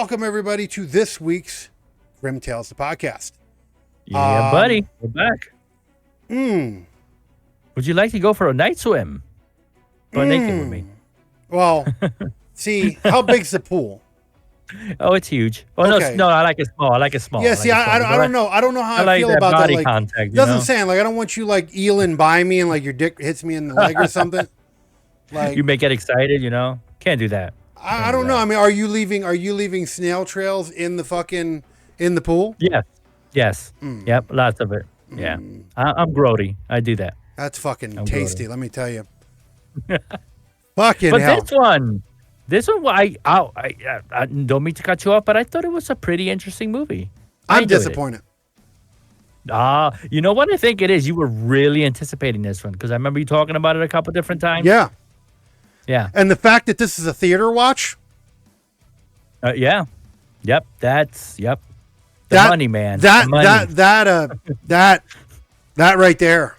welcome everybody to this week's Grimm Tales, the podcast. Yeah, buddy, we're back. Would you like to go for a night swim? Go naked with me. Well, see, how big's the pool? Oh, it's huge. Oh, okay. No, I like it small. Yeah, see, I don't know. I don't know how I feel that about body that. Like, contact. Doesn't sound like I don't want you like eeling by me and like your dick hits me in the leg or something. Like you may get excited, Can't do that. I don't know. I mean, are you leaving snail trails in the pool? Yes. Yep, lots of it. Yeah. I'm grody. I do that. That's fucking tasty, let me tell you. Fucking hell. This one, I don't mean to cut you off, but I thought it was a pretty interesting movie. I'm disappointed. You know what I think it is? You were really anticipating this one because I remember you talking about it a couple different times. Yeah. Yeah. And the fact that this is a theater watch. Yeah. Yep. The money, man. That right there.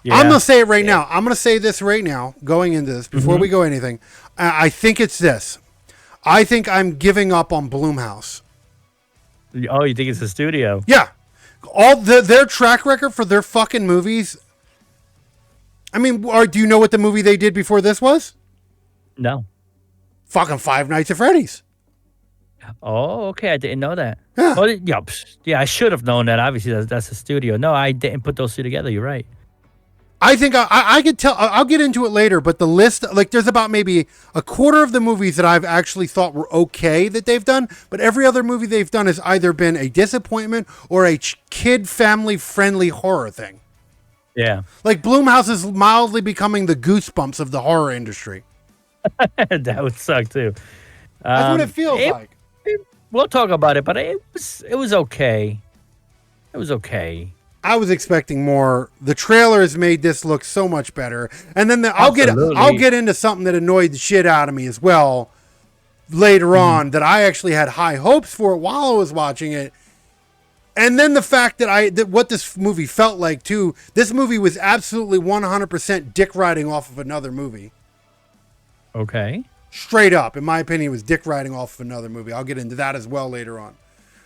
Yeah. I'm going to say it right now. I'm going to say this right now, going into this, before we go anything. I think it's this. I think I'm giving up on Blumhouse. Oh, you think it's the studio? Yeah. All their track record for their fucking movies. I mean, do you know what the movie they did before this was? No. Fucking Five Nights at Freddy's. Oh, okay. I didn't know that. Yeah. Oh, yeah, I should have known that. Obviously, that's a studio. No, I didn't put those two together. You're right. I think I could tell. I'll get into it later, but the list, like, there's about maybe a quarter of the movies that I've actually thought were okay that they've done, but every other movie they've done has either been a disappointment or a kid family-friendly horror thing. Yeah. Like, Blumhouse is mildly becoming the Goosebumps of the horror industry. That would suck, too. That's what it feels like. We'll talk about it, but it was okay. It was okay. I was expecting more. The trailers made this look so much better. And then I'll get into something that annoyed the shit out of me as well later on that I actually had high hopes for while I was watching it. And then the fact that what this movie felt like too, this movie was absolutely 100% dick riding off of another movie. Okay. Straight up, in my opinion, it was dick riding off of another movie. I'll get into that as well later on.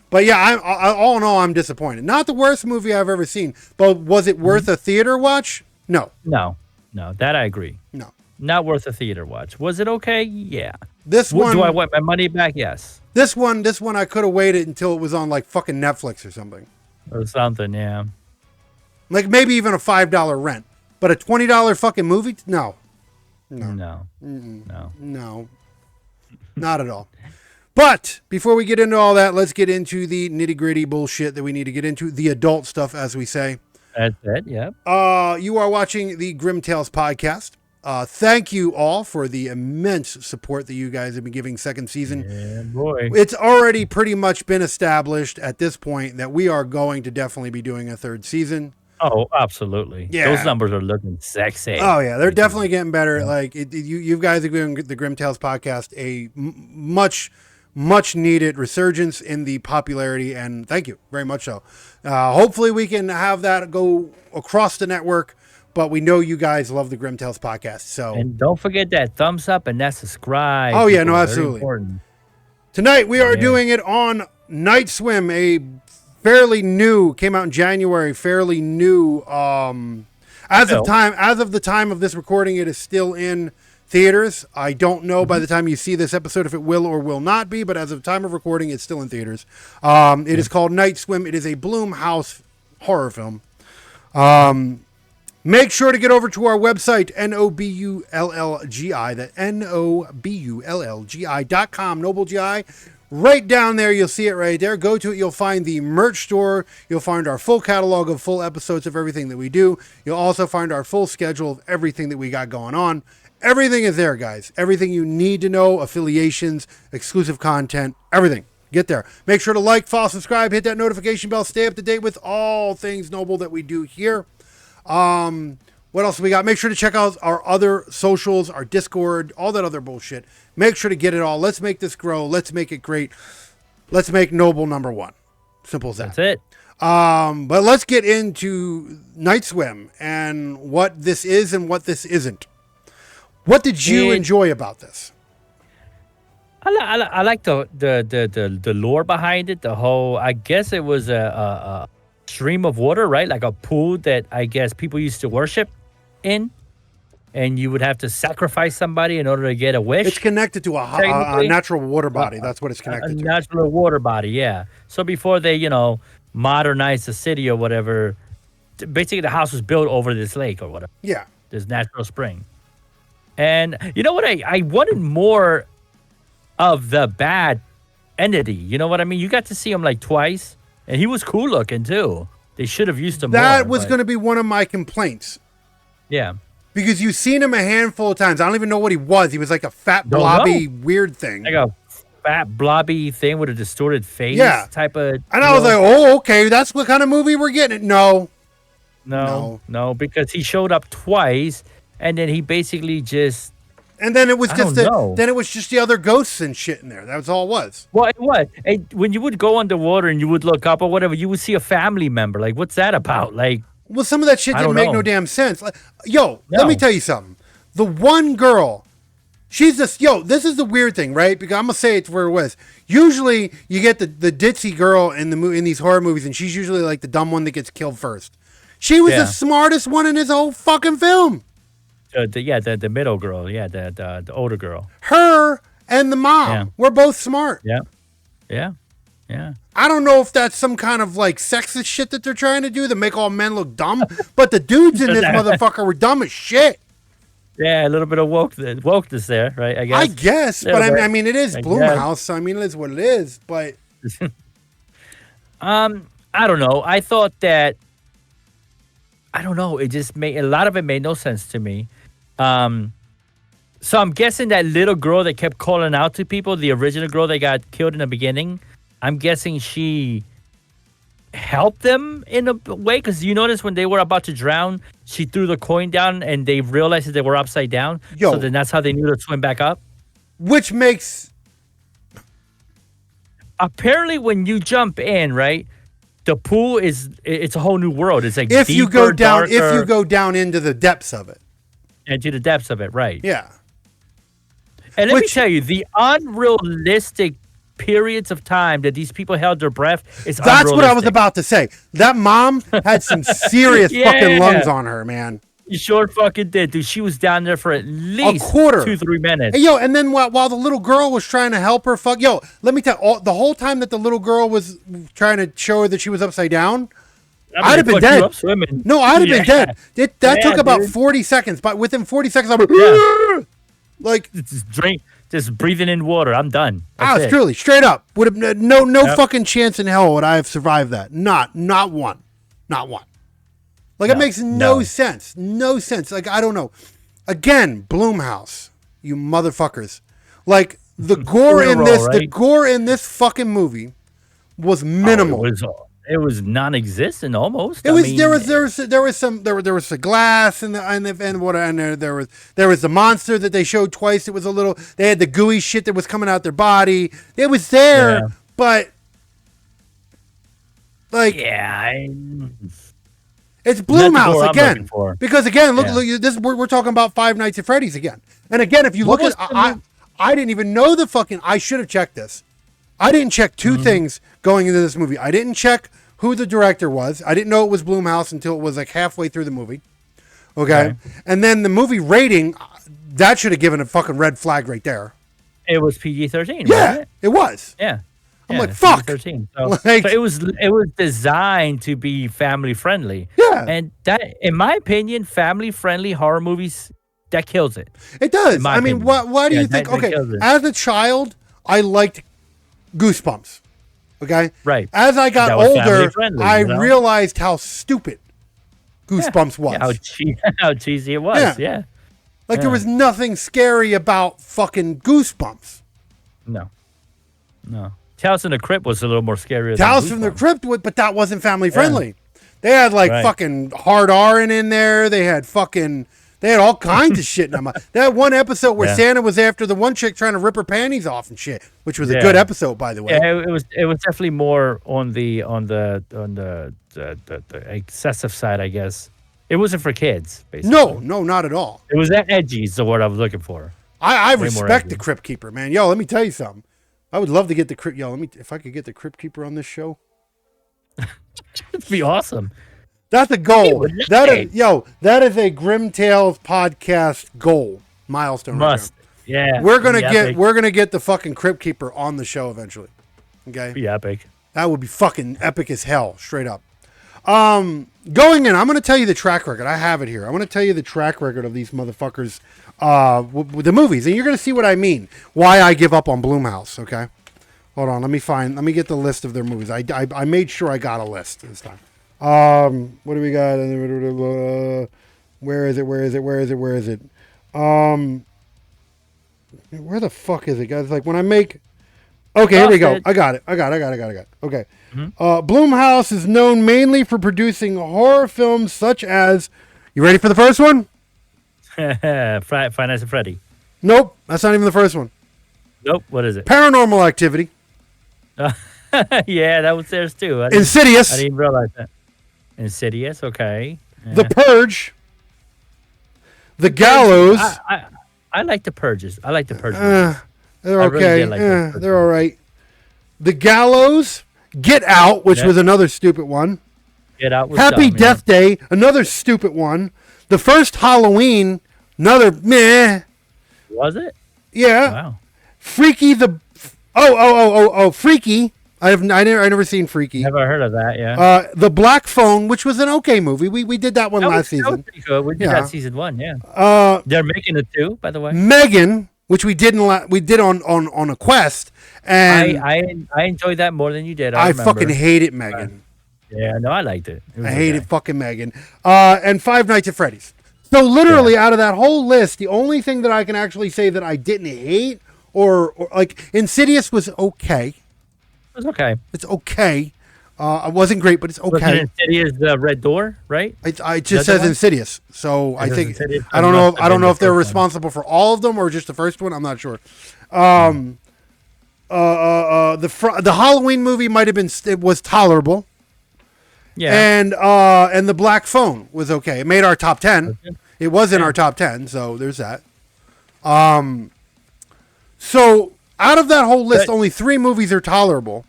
But yeah, all in all, I'm disappointed. Not the worst movie I've ever seen, but was it worth a theater watch? No. No, that I agree. No. Not worth a theater watch. Was it okay? Yeah. This one. Do I want my money back? Yes. This one, I could have waited until it was on like fucking Netflix or something. Or something, yeah. Like maybe even a $5 rent, but a $20 fucking movie? No. No. Not at all. But before we get into all that, let's get into the nitty gritty bullshit that we need to get into, the adult stuff, as we say. That's it. Yep. You are watching the Grimm Tales podcast. Thank you all for the immense support that you guys have been giving second season. Yeah, boy. It's already pretty much been established at this point that we are going to definitely be doing a third season. Oh, absolutely. Yeah. Those numbers are looking sexy. Oh, yeah. They're definitely getting better. Yeah. Like, you guys are giving the Grimm Tales podcast a much needed resurgence in the popularity, and thank you very much so. Hopefully we can have that go across the network, but we know you guys love the Grimm Tales podcast. So, and don't forget that thumbs up and that subscribe. Oh yeah, no, absolutely. Tonight we are doing it on Night Swim, a fairly new, came out in January, fairly new. As of the time of this recording, it is still in theaters. I don't know by the time you see this episode if it will or will not be, but as of time of recording, it's still in theaters. It is called Night Swim. It is a Blumhouse horror film. Make sure to get over to our website, NOBULLGI, that NOBULLGI.com, Noble GI. Right down there, you'll see it right there. Go to it, you'll find the merch store. You'll find our full catalog of full episodes of everything that we do. You'll also find our full schedule of everything that we got going on. Everything is there, guys. Everything you need to know, affiliations, exclusive content, everything. Get there. Make sure to like, follow, subscribe, hit that notification bell. Stay up to date with all things Noble that we do here. What else we got? Make sure to check out our other socials, our Discord, all that other bullshit. Make sure to get it all. Let's make this grow. Let's make it great. Let's make Noble number one. Simple as that. That's it. But let's get into Night Swim and what this is and what this isn't. What did you enjoy about this? I like the lore behind it. The whole, I guess it was a stream of water, right? Like a pool that I guess people used to worship in, and you would have to sacrifice somebody in order to get a It's wish. connected to a Technically, natural water a, body. That's what it's a connected to. natural water body. Yeah. So before they, modernized the city or whatever, basically the house was built over this lake or whatever, Yeah. this natural spring. And you know what? I wanted more of the bad entity. You know what I mean? You got to see him like twice, and he was cool looking too. They should have used him That more, was but going to be one of my complaints yeah. because you've seen him a handful of times. I don't even know what he was. He was like a fat, Don't blobby, know. weird thing. Like a fat, blobby thing with a distorted face Yeah. type of. And I was like, oh, okay, that's what kind of movie we're getting. No. No, because he showed up twice, and then he basically just. And then it was I just don't know. then it was just the other ghosts and shit in there. That was all it was. Well, it was. When you would go underwater and you would look up or whatever, you would see a family member. Like, what's that about? Like, Well, some of that shit I didn't don't make no know. damn sense. Like, yo, let me No. tell you something. The one girl, she's this. Yo, this is the weird thing, right? Because I'm gonna say it's where it was. Usually, you get the ditzy girl in in these horror movies, and she's usually like the dumb one that gets killed first. She was Yeah. the smartest one in this whole fucking film. the middle girl, the older girl. Her and the mom Yeah. were both smart. Yeah, yeah, yeah. I don't know if that's some kind of like sexist shit that they're trying to do to make all men look dumb, but the dudes in this motherfucker were dumb as shit. Yeah, a little bit of wokeness there, right? I guess. I guess, but Little bit. I mean, it is I Blumhouse, so I mean, it is what it is. But I don't know. I thought that. I don't know. It just made a lot of it made no sense to me. So I'm guessing that little girl that kept calling out to people, the original girl that got killed in the beginning, I'm guessing she helped them in a way, because you notice when they were about to drown, she threw the coin down and they realized that they were upside down. Yo. So then that's how they knew to swim back up. which makes Apparently, when you jump in, right, the pool it's a whole new world. It's like if you go deeper, down, if you darker, go down into the depths of it, into the depths of it, right? yeah. And let me Which- tell you, the unrealistic periods of time that these people held their breath is That's what I was unrealistic. about to say. That mom had some serious fucking Yeah. lungs on her, man. You sure fucking did, dude. She was down there for at least quarter. 2-3 minutes. Hey, yo, and then while the little girl was trying to help her, let me tell you, the whole time that the little girl was trying to show her that she was upside down, I'd have been fuck you dead. up swimming. No, I'd have been Yeah. dead. That Yeah, took about dude. 40 seconds, but within 40 seconds, I'm like, Yeah. like, just breathing in water. I'm done. That's it. truly, straight up, would have no Yep. fucking chance in hell would I have survived that. Not one. Like, it No, makes no no. sense. No sense. Like, I don't know. Again, Bloomhouse, you motherfuckers. Like, the gore in Roll, this, the right? gore in this fucking movie was minimal. It was non-existent almost. It I was mean, there was the glass and there was the monster that they showed twice. It was a little. They had the gooey shit that was coming out their body. It was there, Yeah. but like Yeah, it's Not the door Blumhouse I'm again. looking for. Because again, Yeah. look this we're talking about Five Nights at Freddy's again. And again, if you What look at was the I didn't even know the fucking. I should have checked this. I didn't check two Mm-hmm. things going into this movie. I didn't check who the director was. I didn't know it was Blumhouse until it was like halfway through the movie. Okay. Okay. And then the movie rating, that should have given a fucking red flag right there. it was PG-13. Yeah, wasn't it? it was. Yeah. I'm Yeah, like, fuck. PG-13. So, Like- so it was designed to be family friendly. Yeah. And that, in my opinion, family friendly horror movies, that kills it. It does. my I mean, opinion. why do Yeah, you think? that Okay, kills it. as a child, I liked Goosebumps. Okay, Right. As I got That was older, family-friendly, I you know? realized how stupid Goosebumps was. Yeah, how cheesy it was. Yeah. Yeah. Like there yeah. was nothing scary about fucking Goosebumps. No. Tales from the Crypt was a little more scary. Tales from the Crypt, but that wasn't family friendly. They had like Right. fucking hard R in there. They had all kinds of shit in them. That one episode where Yeah. Santa was after the one chick trying to rip her panties off and shit, which was a Yeah. good episode, by the way. Yeah, it was definitely more on the excessive side, I guess. It wasn't for kids, basically. No, not at all. It was that edgy is the word I was looking for. I Way more respect the edgy. Crypt Keeper, man. Yo, let me tell you something. I would love to get the Crypt. Yo, if I could get the Crypt Keeper on this show. It'd be awesome. That's a goal. would That like is that is a Grim Tales podcast goal milestone. Must. Yeah. Right, we're gonna be get epic. the fucking Crypt Keeper on the show eventually. Okay, Be epic. that would be fucking epic as hell, straight up. Going in, I'm gonna tell you the track record. I have it here. I'm gonna tell you the track record of these motherfuckers. With the movies, and you're gonna see what I mean. Why I give up on Blumhouse. Okay, hold on. Let me get the list of their movies. I made sure I got a list this time. What do we got? Where is it? Where the fuck is it, guys? Like when I make. Okay, here we go. I got it. Okay. Blumhouse is known mainly for producing horror films such as. You ready for the first one? Five Nights at Freddy. Nope, that's not even the first one. Nope. What is it? Paranormal Activity. Yeah, that was theirs too. I Insidious. didn't realize that. Insidious. Okay. The Purge. The Gallows. I like the Purges. I like the Purges. They're I really okay. did like those They're all right. The Gallows. Get Out, which was another stupid one. Get Out was Happy dumb, Death Day, another stupid one. The first Halloween, another meh. Was it? Yeah. Wow. Freaky Freaky. I never seen Freaky. Never heard of that. Yeah. The Black Phone, which was an okay movie. We did that one last season. That was pretty good. We did that season 1. Yeah. They're making it too, by the way. Megan, which we did on a quest, and I enjoyed that more than you did. I remember. fucking hated Megan. Yeah, no, I liked it. I hated fucking Megan. And Five Nights at Freddy's. So literally, out of that whole list, the only thing that I can actually say that I didn't hate or like Insidious was okay. It was okay. It's okay. It wasn't great, but it's Was okay. it Insidious the Red Door, right? It just says Insidious, so I think Insidious? I don't know. Must have I don't been know the if they're first one. responsible for all of them or just the first one. I'm not sure. The Halloween movie might have been it was tolerable. Yeah. And the Black Phone was okay. It made our top 10. Okay. It was in our top 10, so there's that. So out of that whole list, only 3 movies are tolerable,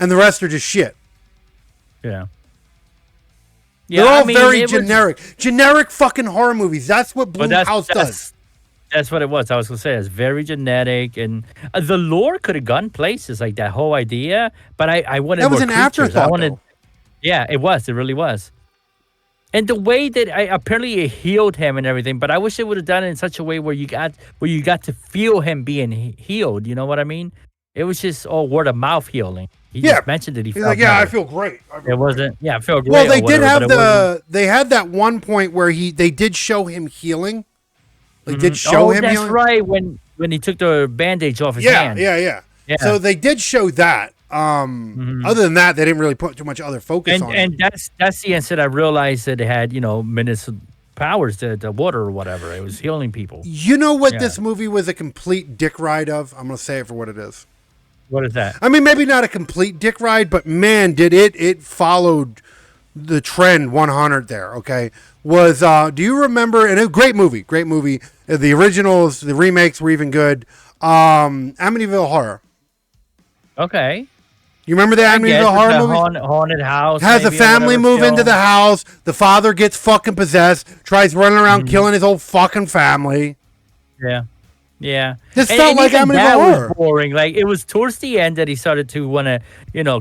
and the rest are just shit. Yeah. They're all very generic. Generic fucking horror movies. That's what Blumhouse does. That's what it was. I was gonna say it's very genetic, and the lore could have gone places like that whole idea. But I wanted That was more an creatures. afterthought, though. Yeah, it was. It really was. And the way that apparently it healed him and everything, but I wish it would have done it in such a way where you got to feel him being healed. You know what I mean? It was just all word of mouth healing. He just mentioned that he He's felt like, yeah, better. I feel great. It wasn't. Yeah, I feel great. Well, or they did whatever, have they had that one point where they did show him healing. They did show him that's healing. right. When he took the bandage off his hand. Yeah. So they did show that. Other than that, they didn't really put too much other focus on it. And that's the instant I realized that it had, medicinal powers, the water or whatever. It was healing people. You know what this movie was a complete dick ride of? I'm going to say it for what it is. What is that? I mean, maybe not a complete dick ride, but man, did it followed the trend 100 there, okay? Do you remember, and a great movie, the originals, the remakes were even good, Amityville Horror. Okay. You remember the Amityville Horror movie? Haunted house. Has a family move into the house, the father gets fucking possessed, tries running around killing his whole fucking family. Yeah. Yeah. This felt like Amityville Horror. Was boring. Like, it was towards the end that he started to want to,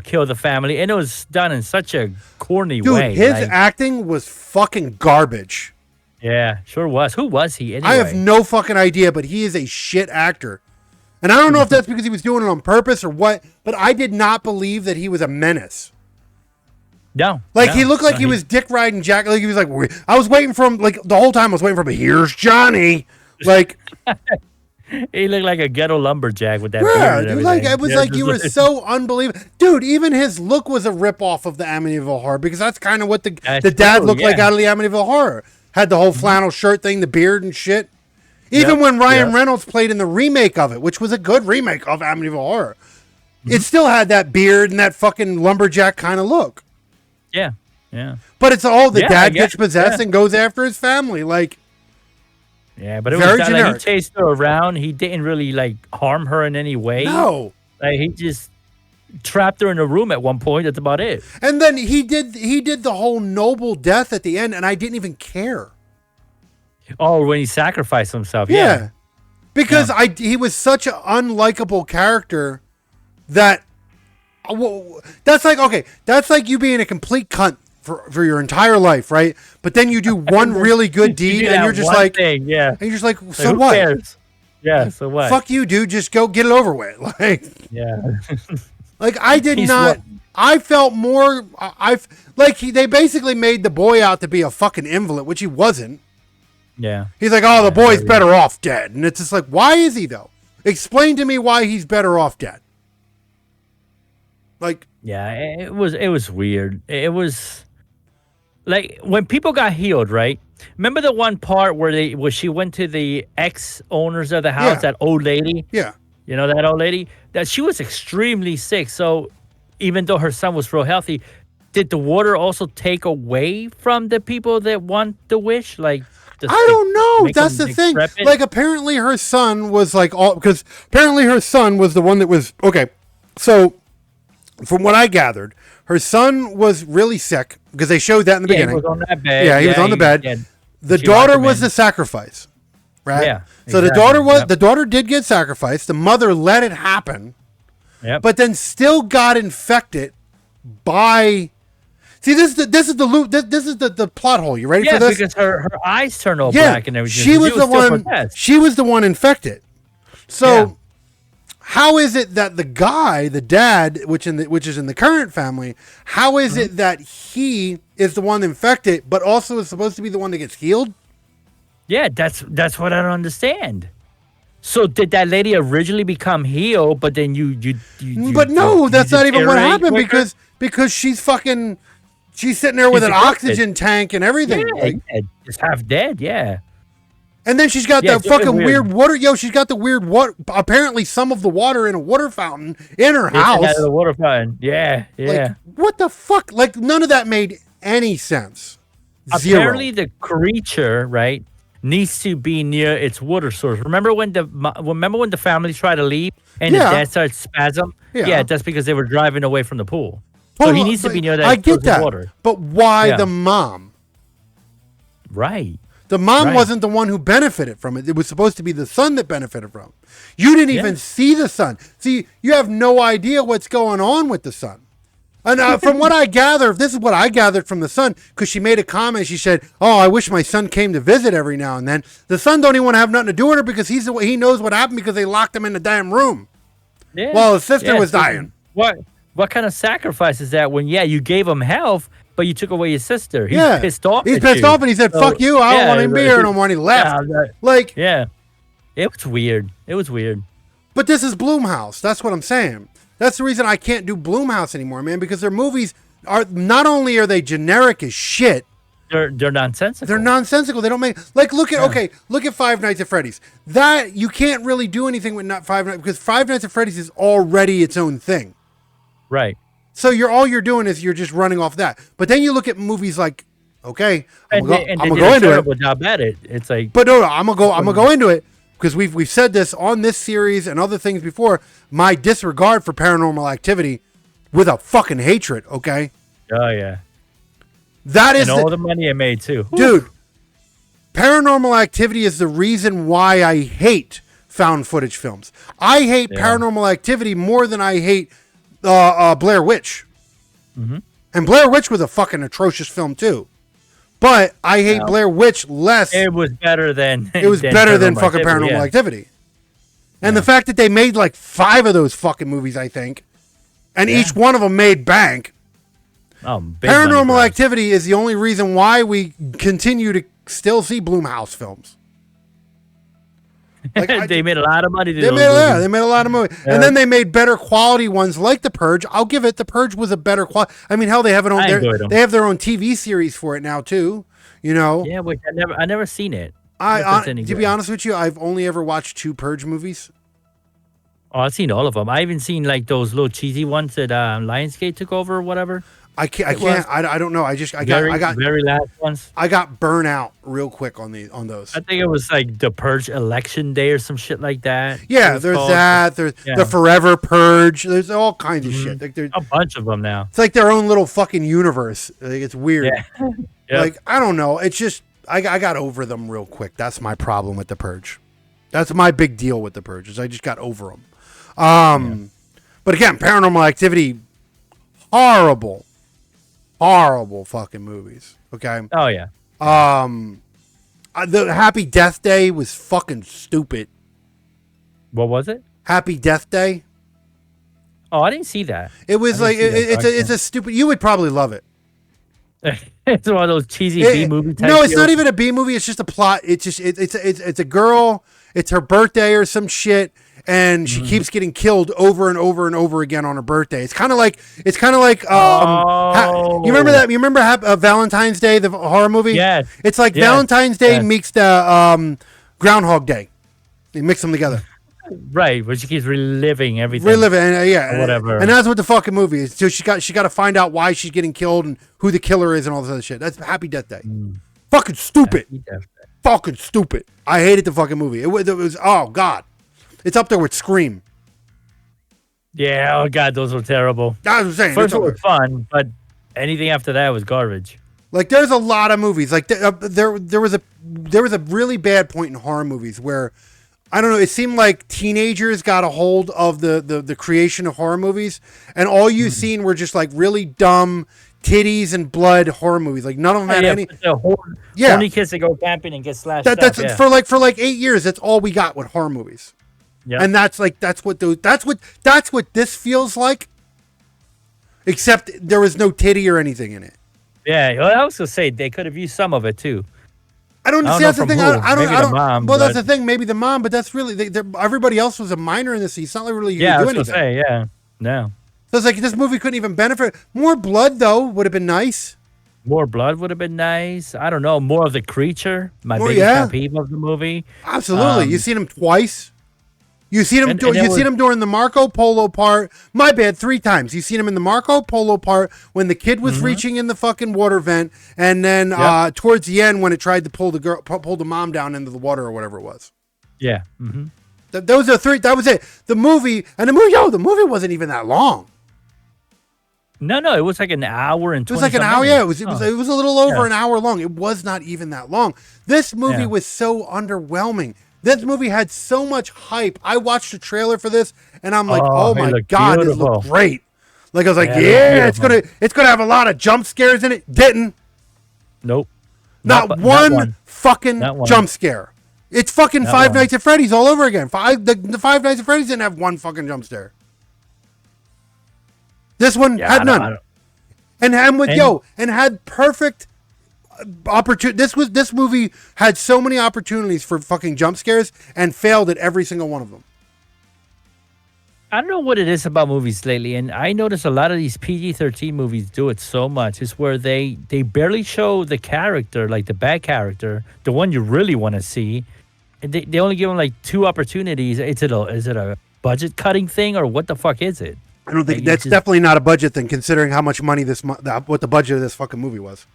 kill the family. And it was done in such a corny way. Dude, his acting was fucking garbage. Yeah, sure was. Who was he anyway? I have no fucking idea, but he is a shit actor. And I don't know if that's because he was doing it on purpose or what, but I did not believe that he was a menace. No. He looked like he was dick riding Jack. Like he was like, I was waiting for him, like the whole time I was waiting for him, here's Johnny. Like... He looked like a ghetto lumberjack with that beard. Yeah, it was like you were so unbelievable, dude. Even his look was a ripoff of the Amityville Horror because that's kind of what the dad looked like out of the Amityville Horror. Had the whole flannel shirt thing, the beard and shit. Even when Ryan Reynolds played in the remake of it, which was a good remake of Amityville Horror, it still had that beard and that fucking lumberjack kind of look. Yeah. But it's all the dad gets possessed and goes after his family, like. Yeah, but it Very was that, like, he generic. chased her around. He didn't really, like, harm her in any way. No. Like, he just trapped her in a room at one point. That's about it. And then he did the whole noble death at the end, and I didn't even care. Oh, when he sacrificed himself. Yeah. Yeah. Because he was such an unlikable character that that's like, okay, that's like you being a complete cunt for your entire life, right? But then you do one really good deed and you're just like, thing, yeah. and you're just like, so Who what? cares? Yeah, so what? Fuck you, dude. Just go get it over with. Like, Yeah. like I did He's not. what? I felt more. They basically made the boy out to be a fucking invalid, which he wasn't. Yeah. He's like, oh, the boy's better off dead, and it's just like, why is he though? Explain to me why he's better off dead. Like, Yeah, it was weird. It was like when people got healed, right? Remember the one part where she went to the ex owners of the house, Yeah. that old lady? yeah, You know, that old lady? That she was extremely sick. So even though her son was real healthy, did the water also take away from the people that want the wish? Like, I don't know. make That's them the thing. decrepit? Like, apparently her son was like all because apparently her son was the one that was okay. So, from what I gathered, her son was really sick because they showed that in the Yeah, he beginning. was on that bed. Yeah, he was on the bed. yeah, The she daughter locked him was in. the sacrifice, right? Yeah, So the exactly. Yep. daughter did get sacrificed. The mother let it happen, Yep. but then still got infected by. See, this is the plot hole. You ready Yeah, for this? because her eyes turn all Yeah, black and everything. she was the still one. possessed. She was the one infected. So, Yeah. how is it that the guy, the dad, which is in the current family, how is it that he is the one infected, but also is supposed to be the one that gets healed? Yeah, that's what I don't understand. So did that lady originally become healed, but then you But no, that's not even what deteriorate happened quicker? because she's sitting there with She's an infected. oxygen tank and everything. Yeah, Like, yeah, just half dead. Yeah, and then she's got Yeah, the it's really fucking weird. weird water. Yo, she's got the weird water. Apparently, some of the water in a water fountain in her house. Out of the water fountain. Yeah, yeah. Like, what the fuck? Like, none of that made any sense. Zero. Apparently, the creature, right, needs to be near its water source. Remember when the family tried to leave and Yeah. the dad started spasm? Yeah. That's because they were driving away from the pool. So Hold he on, needs to but be near that I source get of that. water. But why Yeah. the mom? Right. The mom Right. wasn't the one who benefited from it. It was supposed to be the son that benefited from it. You didn't even see the son. See, you have no idea what's going on with the son. And from what I gather, this is what I gathered from the son, because she made a comment. She said, "Oh, I wish my son came to visit every now and then." The son don't even want to have nothing to do with her because he knows what happened because they locked him in the damn room Yeah. while his sister was so dying. What kind of sacrifice is that when you gave him health, but you took away his sister? He's Yeah, pissed off. He's at pissed you. off, and he said, So, "Fuck you! I don't want him right. here no more." And he left. Like, Yeah. It was weird. It was weird. but this is Blumhouse. That's what I'm saying. That's the reason I can't do Blumhouse anymore, man, because their movies are not only are they generic as shit, They're nonsensical. they're nonsensical. They don't make like look at Five Nights at Freddy's. That you can't really do anything with not Five Nights because Five Nights at Freddy's is already its own thing. Right. So all you're doing is you're just running off that. But then you look at movies like, okay, I'm And gonna they go did a into terrible it. job at it. It's like, But no, I'm gonna go into it because we've said this on this series and other things before. My disregard for Paranormal Activity with a fucking hatred. Okay, oh yeah, that is and all the money it made too, dude. Paranormal Activity is the reason why I hate found footage films. I hate Paranormal Activity more than I hate Blair Witch. Mm-hmm. And Blair Witch was a fucking atrocious film too. But I hate Blair Witch less. It was better than. It was better than fucking Paranormal Activity. And the fact that they made like 5 of those fucking movies, I think, and each one of them made bank. Oh, big Paranormal money Activity is the only reason why we continue to still see Blumhouse films. Like, they made a lot of money. they made a lot of movies, and then they made better quality ones like The Purge. I'll give it. The Purge was a better quality. I mean, hell, they have it on. I enjoyed them. They have their own TV series for it now too. You know. Yeah, which I never seen it. To be honest with you, I've only ever watched 2 Purge movies. Oh, I've seen all of them. I even seen like those little cheesy ones that Lionsgate took over or whatever. I can't. I don't know. I got very last ones. I got burnt out real quick on those. I think it was like the Purge election day or some shit like that. Yeah, there's called. that. There's the Forever Purge. There's all kinds of shit. Like, a bunch of them now. It's like their own little fucking universe. Like, it's weird. Yeah. Yep. Like, I don't know. It's just I got over them real quick. That's my problem with the Purge. That's my big deal with the Purge. Is I just got over them. But again, Paranormal Activity, horrible fucking movies. Okay. Oh yeah. The Happy Death Day was fucking stupid. What was it? Happy Death Day. Oh, I didn't see that. It was like it's a stupid. You would probably love it. It's one of those cheesy B movie type. No, it's not even a B movie. It's just a plot. It's just it's a girl. It's her birthday or some shit, and she keeps getting killed over and over and over again on her birthday. It's kind of like you remember that? You remember Valentine's Day, the horror movie? Yeah. It's like Valentine's Day meets the Groundhog Day. They mix them together. Right, but she keeps reliving everything. Or whatever. And that's what the fucking movie is. So she got to find out why she's getting killed and who the killer is and all this other shit. That's Happy Death Day. Fucking stupid. Fucking stupid. I hated the fucking movie. It was oh god. It's up there with Scream. Yeah, oh god, those were terrible. I was saying. First one was fun, but anything after that was garbage. Like there's a lot of movies. Like there was a really bad point in horror movies where I don't know. It seemed like teenagers got a hold of the creation of horror movies, and all you seen were just like really dumb titties and blood horror movies. Like none of them had any. Horny kids that go camping and get slashed. That's for like 8 years. That's all we got with horror movies. Yeah, and that's what this feels like. Except there was no titty or anything in it. Yeah, well, I was gonna say they could have used some of it too. I don't see that's the thing. I don't. Mom, well, that's the thing. Maybe the mom, but that's really everybody else was a minor in this. It's not like really you do anything. No. So it's like this movie couldn't even benefit. More blood though would have been nice. More blood would have been nice. I don't know. More of the creature. My biggest pet peeve of the movie. Absolutely. You've seen him twice. You seen him. Seen him during the Marco Polo part. My bad. 3 times. You seen him in the Marco Polo part when the kid was reaching in the fucking water vent, and then towards the end when it tried to pull the mom down into the water or whatever it was. Yeah. Those are 3. That was it. The movie wasn't even that long. No, it was like an hour and 20 It was like an hour. Yeah, it was a little over an hour long. It was not even that long. This movie was so underwhelming. This movie had so much hype. I watched the trailer for this, and I'm like, "Oh my god, this looks great!" Like I was like, "Yeah, it's gonna have a lot of jump scares in it." Didn't. Nope. Not one fucking jump scare. It's fucking Five Nights at Freddy's all over again. The Five Nights at Freddy's didn't have one fucking jump scare. This one had none, and had perfect opportunity. This movie had so many opportunities for fucking jump scares and failed at every single one of them. I don't know what it is about movies lately, and I notice a lot of these PG-13 movies do it so much. It's where they barely show the character, like the bad character, the one you really want to see. And they only give them like 2 opportunities. Is it a budget cutting thing, or what the fuck is it? I don't think that's definitely not a budget thing, considering how much money what the budget of this fucking movie was.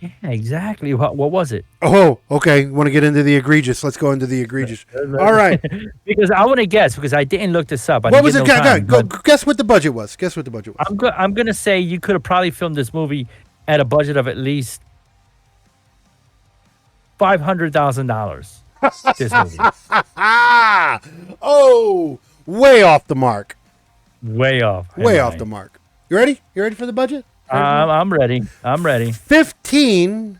Yeah, exactly. What was it? Oh, okay. Want to get into the egregious? Let's go into the egregious. All right. Because I want to guess, because I didn't look this up. What was it? Guess what the budget was. Guess what the budget was. I'm gonna say you could have probably filmed this movie at a budget of at least $500,000. This movie. Oh, way off the mark. Way off. Way off the mark. You ready? You ready for the budget? I'm ready. $15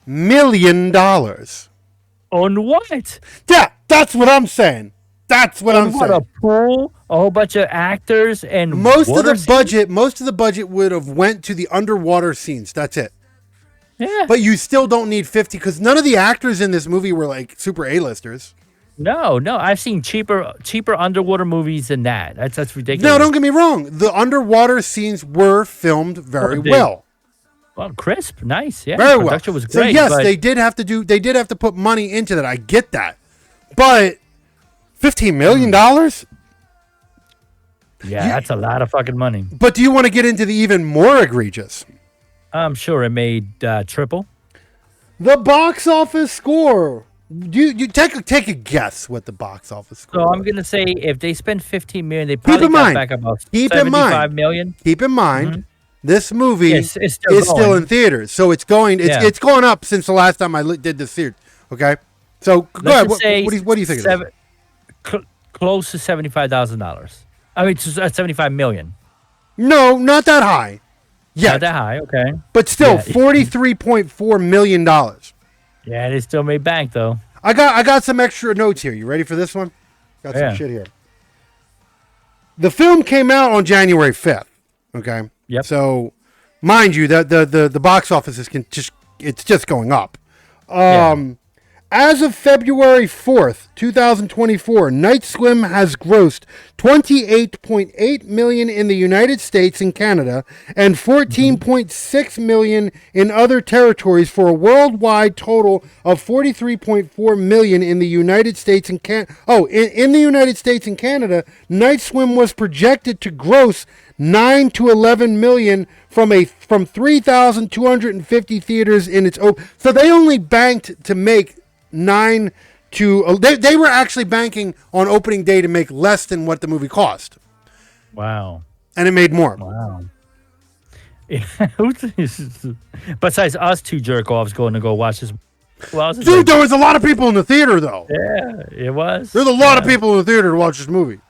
million. On what? Yeah, that's what I'm saying. That's what I'm saying. A pool, a whole bunch of actors, and most of the budget would have went to the underwater scenes. That's it. Yeah. But you still don't need 50 because none of the actors in this movie were like super A-listers. No, I've seen cheaper underwater movies than that. That's ridiculous. No, don't get me wrong. The underwater scenes were filmed very well. Well, crisp, nice, yeah. Very well. Production was so great. Yes, they did have to put money into that. I get that, but $15 million. Yeah, that's a lot of fucking money. But do you want to get into the even more egregious? I'm sure it made triple. The box office score. You take a guess what the box office score. So I'm was. gonna say if they spent 15 million, they probably got mind. back about Keep in 75 mind. million. Keep in mind, this movie Yes, it's is still still going. in theaters, so it's going. It's going up since the last time I did this theater. Okay, so go Let's ahead. just say What do you think? It is? Close to $75,000. I mean, 75 million. No, not that high. Yeah, Not that high. Okay. but still, Yeah. $43.4 million. Yeah, they still made bank though. I got some extra notes here. You ready for this one? Got Yeah. some shit here. The film came out on January 5th. Okay. Yep. So, mind you, that the box office it's just going up. Yeah. As of February 4th, 2024, Night Swim has grossed $28.8 million in the United States and Canada and $14.6 million in other territories for a worldwide total of $43.4 million in the United States and in the United States and Canada, Night Swim was projected to gross 9 to 11 million from 3,250 theaters in its open. So they only banked to make 9 to they were actually banking on opening day to make less than what the movie cost, Wow. and it made more. Wow. Besides us two jerk offs going to go watch this. Who else is Dude, there? there was a lot of people in the theater though. Yeah, it was. There's a lot of people in the theater to watch this movie.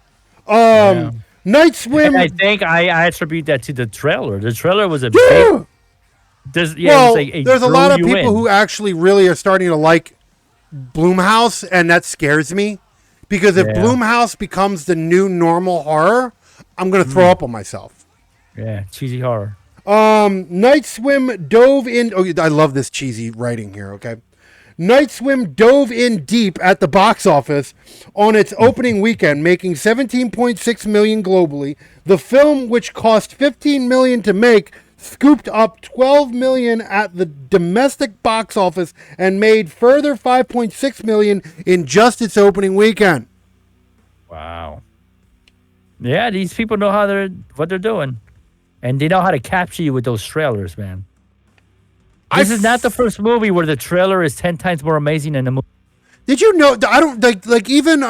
Yeah. Night Swim. And I think I attribute that to the trailer. The trailer was a Yeah. big. Well, it there's a drew lot of you people in. who actually really are starting to like Blumhouse, and that scares me because if Yeah. Blumhouse becomes the new normal horror, I'm gonna throw up on myself. Yeah, cheesy horror. Night Swim dove in. Oh, I love this cheesy writing here. Okay, Night Swim dove in deep at the box office on its opening weekend, making 17.6 million globally. The film, which cost 15 million to make, scooped up 12 million at the domestic box office and made further 5.6 million in just its opening weekend. Wow. Yeah, these people know what they're doing, and they know how to capture you with those trailers, man. This is not the first movie where the trailer is 10 times more amazing than the movie. Did you know? I don't like even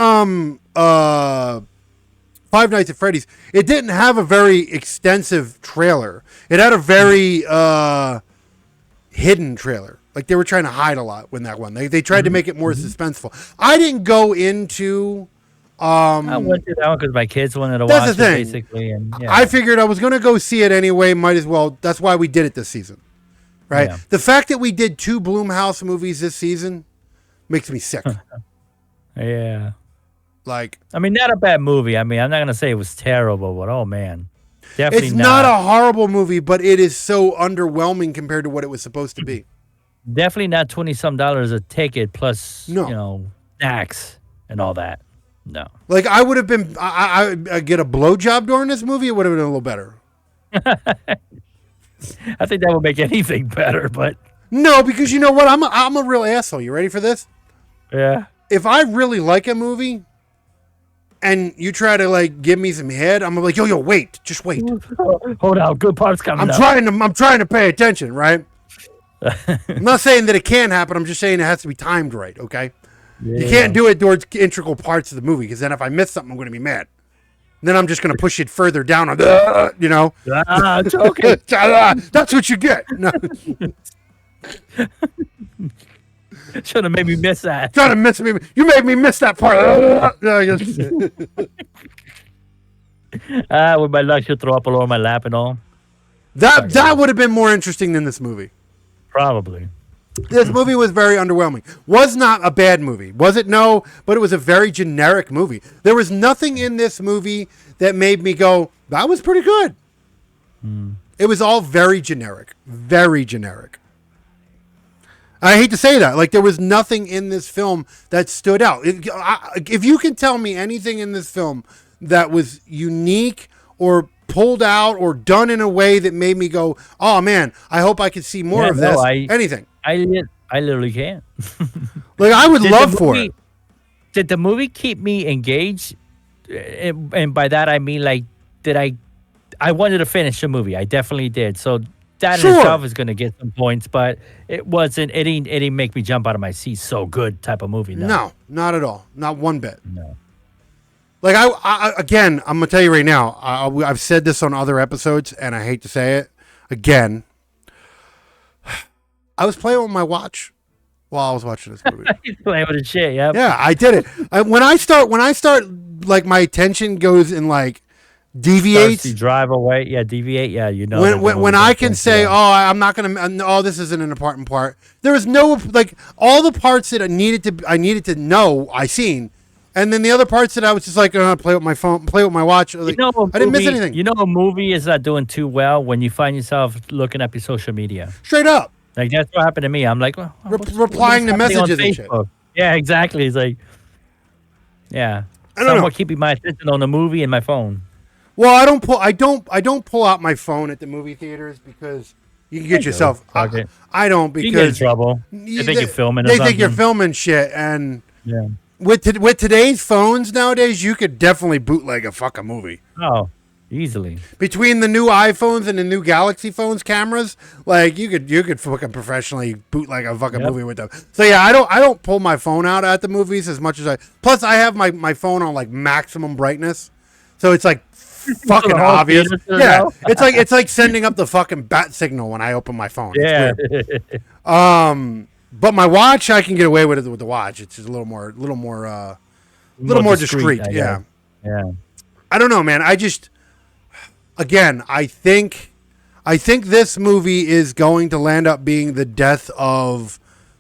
Five Nights at Freddy's. It didn't have a very extensive trailer. It had a very hidden trailer. Like they were trying to hide a lot when that one. They tried to make it more suspenseful. I didn't go into. I went to that one because my kids wanted to That's watch the it, thing. basically. And yeah. I figured I was going to go see it anyway. Might as well. That's why we did it this season. Right? Yeah. The fact that we did 2 Blumhouse movies this season makes me sick. Yeah. Like, I mean, not a bad movie. I mean, I'm not going to say it was terrible, but oh, man. Definitely it's not a horrible movie, but it is so underwhelming compared to what it was supposed to be. Definitely not $20-some a ticket plus, No. snacks and all that. No. Like, I would have been, I get a blowjob during this movie, it would have been a little better. I think that would make anything better, but No, because you know what? I'm a real asshole. You ready for this? yeah. If I really like a movie and you try to, like, give me some head, I'm like, yo, wait. Just wait. Hold on. Good part's coming up. I'm trying to pay attention, right? I'm not saying that it can happen. I'm just saying it has to be timed right, okay? You can't do it towards integral parts of the movie because then if I miss something, I'm going to be mad. Then I'm just going to push it further down on, Joking. That's what you get. No. Should have made me miss that. Trying to miss me. You made me miss that part. With my luck, she'll throw up all over my lap and all. That would have been more interesting than this movie. Probably. This movie was very underwhelming. Was not a bad movie. Was it? No, but it was a very generic movie. There was nothing in this movie that made me go, that was pretty good. It was all very generic. Very generic. I hate to say that. Like, there was nothing in this film that stood out. If you can tell me anything in this film that was unique or pulled out or done in a way that made me go, oh, man, I hope I could see more of this. Anything. I literally can't. Like, I would love for it. Did the movie keep me engaged? And by that, I mean, like, I wanted to finish the movie. I definitely did. So that in Sure. itself is going to get some points, but it wasn't. It didn't make me jump out of my seat. So good type of movie. No, not at all. Not one bit. No. Like again, I'm gonna tell you right now. I've said this on other episodes, and I hate to say it again. I was playing with my watch while I was watching this movie. He's playing with the shit. Yep. Yeah, I did it. When I start, like my attention goes and like deviates. Starts to drive away. Yeah, deviate. Yeah, you know. When I can say, I'm not gonna. Oh, this isn't an important part. There was no like all the parts that I needed to know. I seen. And then the other parts that I was just like, play with my phone, play with my watch. Like, I didn't miss anything. You know, a movie is not doing too well when you find yourself looking up your social media. Straight up. Like, that's what happened to me. I'm like, replying to messages and shit. Yeah, exactly. It's like, yeah. Somewhat keeping my attention on the movie and my phone. Well, I don't pull out my phone at the movie theaters because you can get yourself. I don't because you get in trouble. They think you're filming. They think you're filming shit, and yeah. With today's phones nowadays, you could definitely bootleg a fucking movie. Oh, easily. Between the new iPhones and the new Galaxy phones cameras, like you could fucking professionally bootleg a fucking movie with them. So yeah, I don't pull my phone out at the movies as much as I. Plus, I have my phone on like maximum brightness, so it's like fucking obvious. Yeah, it's like sending up the fucking bat signal when I open my phone. Yeah. But my watch, I can get away with it with the watch. It's just a little more discreet. Yeah. I don't know, man. I think this movie is going to land up being the death of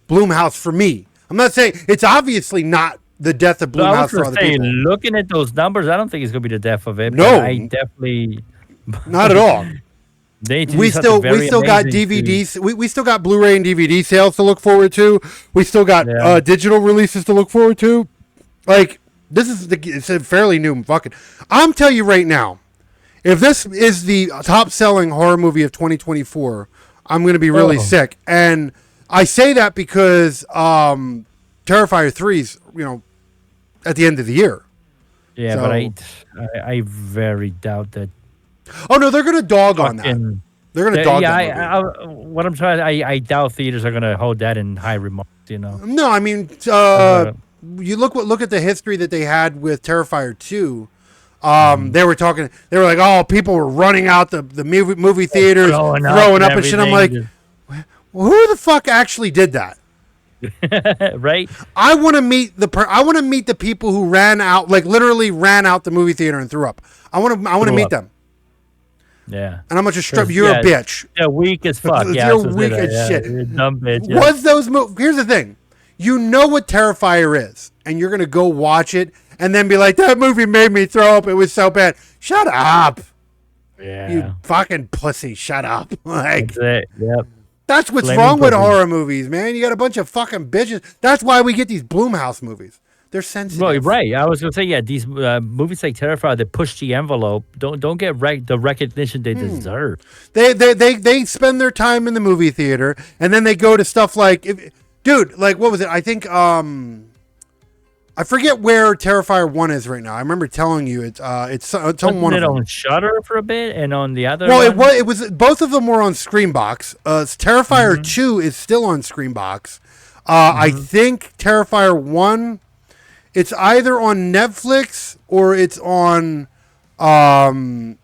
Blumhouse for me. I'm not saying it's obviously not the death of Blumhouse for other people. Looking at those numbers, I don't think it's going to be the death of it. No, I definitely not at all. We still got DVDs. We still got Blu-ray and DVD sales to look forward to. We still got digital releases to look forward to. Like it's a fairly new fucking. I'm telling you right now, if this is the top-selling horror movie of 2024, I'm going to be really sick. And I say that because Terrifier 3's, at the end of the year. Yeah, so, but I very doubt that. Oh no, they're gonna dog on that. They're gonna dog that movie. What I'm trying, I doubt theaters are gonna hold that in high remarks. No, I mean, you look at the history that they had with Terrifier 2. They were talking. They were like, "Oh, people were running out the movie theaters, throwing up and shit." I'm like, "Who the fuck actually did that?" Right? I want to meet the people who ran out, like literally ran out the movie theater and threw up. I want to meet them. Yeah. And I'm gonna just strip. You're a bitch. Yeah, weak as fuck. You're weak as shit. You're a dumb bitch. Yeah. Was those Here's the thing. You know what Terrifier is, and you're gonna go watch it and then be like, "That movie made me throw up. It was so bad." Shut up. Yeah. You fucking pussy. Shut up. Like. That's it. Yep. That's what's wrong with horror movies, man. You got a bunch of fucking bitches. That's why we get these Blumhouse movies. They're sensitive. Well, right. I was gonna say, yeah, these movies like Terrifier that push the envelope don't get the recognition they deserve. They spend their time in the movie theater, and then they go to stuff like, like what was it? I think I forget where Terrifier 1 is right now. I remember telling you it's on one of them. On Shudder for a bit, and on the other. Well, it was both of them were on Screambox. Terrifier 2 is still on Screambox. I think Terrifier 1. It's either on Netflix or it's on, hell,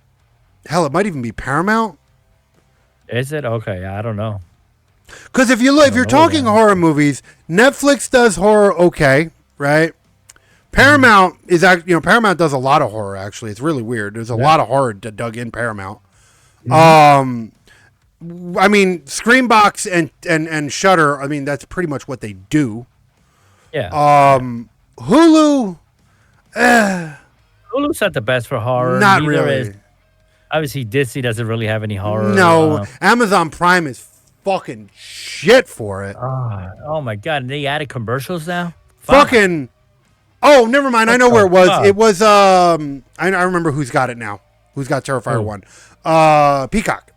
it might even be Paramount. Is it? Okay, I don't know. Because if you're talking horror movies, Netflix does horror okay, right? Paramount is actually, Paramount does a lot of horror. Actually, it's really weird. There's a lot of horror dug in Paramount. I mean, Screambox and Shudder. I mean, that's pretty much what they do. Yeah. Hulu. Hulu's not the best for horror. Not really. Obviously, Disney doesn't really have any horror. No, Amazon Prime is fucking shit for it. Oh my god! And they added commercials now. Fucking. Oh, never mind. I know where it was. It was. I remember who's got it now. Who's got Terrifier 1? Peacock.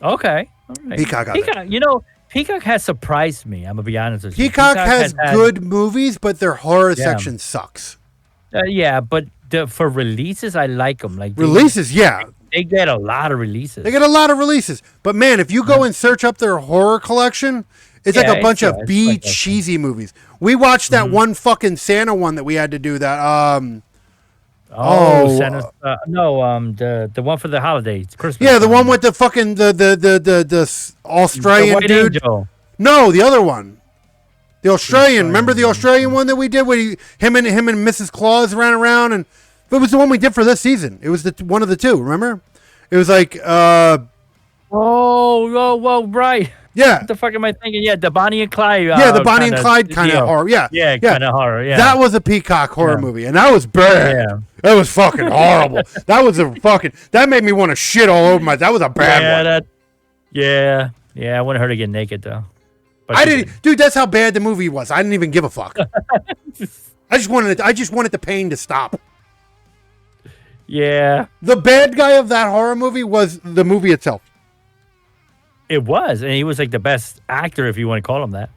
Okay. All right. Peacock got it. Peacock has surprised me. I'm gonna be honest with you. Peacock has good movies, but their horror section sucks. Yeah, but for releases, I like them. Like Releases, yeah. they get a lot of releases. They get a lot of releases. But man, if you go and search up their horror collection, it's like a bunch of B cheesy movies. We watched that one fucking Santa one that we had to do that. Santa, the one for the holidays, Christmas. Yeah, the one with the fucking the Australian the dude. Angel. No, the other one. The Australian. Remember the Australian one that we did where him and Mrs. Claus ran around, and it was the one we did for this season. It was one of the two, remember? It was like right. Yeah. What the fuck am I thinking? Yeah, the Bonnie and Clyde. The Bonnie and Clyde kind of horror. Yeah. Kind of horror. Yeah. That was a Peacock horror movie, and that was bad. Yeah. That was fucking horrible. That made me want to shit all over my. That was a bad one. Yeah. I wanted her to get naked though. But I didn't, dude. That's how bad the movie was. I didn't even give a fuck. I just wanted the pain to stop. Yeah. The bad guy of that horror movie was the movie itself. It was, and he was like the best actor, if you want to call him that.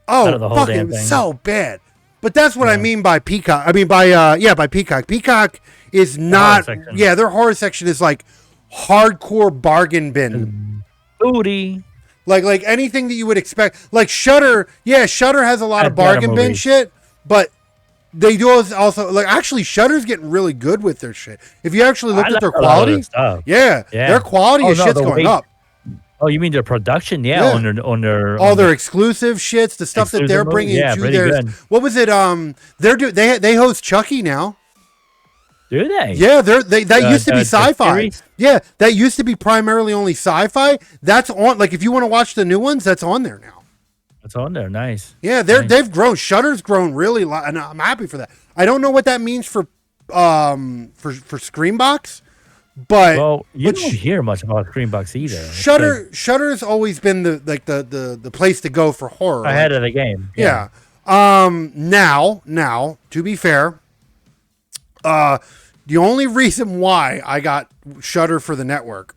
Oh, fuck, it was so bad. But that's what I mean by Peacock. I mean by Peacock. Peacock is not. Yeah, their horror section is like hardcore bargain bin. Booty. Like anything that you would expect. Like Shudder. Yeah, Shudder has a lot of bargain bin shit, but they do also like actually Shudder's getting really good with their shit. If you actually look at their quality, their quality of shit's going up. Oh, you mean their production? Yeah. On their all their exclusive shits, the stuff that they're bringing to their. What was it? They host Chucky now. Do they? Yeah, that used to be sci-fi. Yeah, that used to be primarily only sci-fi. That's on. Like if you want to watch the new ones, that's on there now. It's on there. Nice. Yeah, they've grown. Shudder's grown really, and I'm happy for that. I don't know what that means for Screambox. But you don't hear much about Screambox either. Shudder's always been the place to go for horror. Ahead of the game. Yeah. Now, to be fair, the only reason why I got Shudder for the network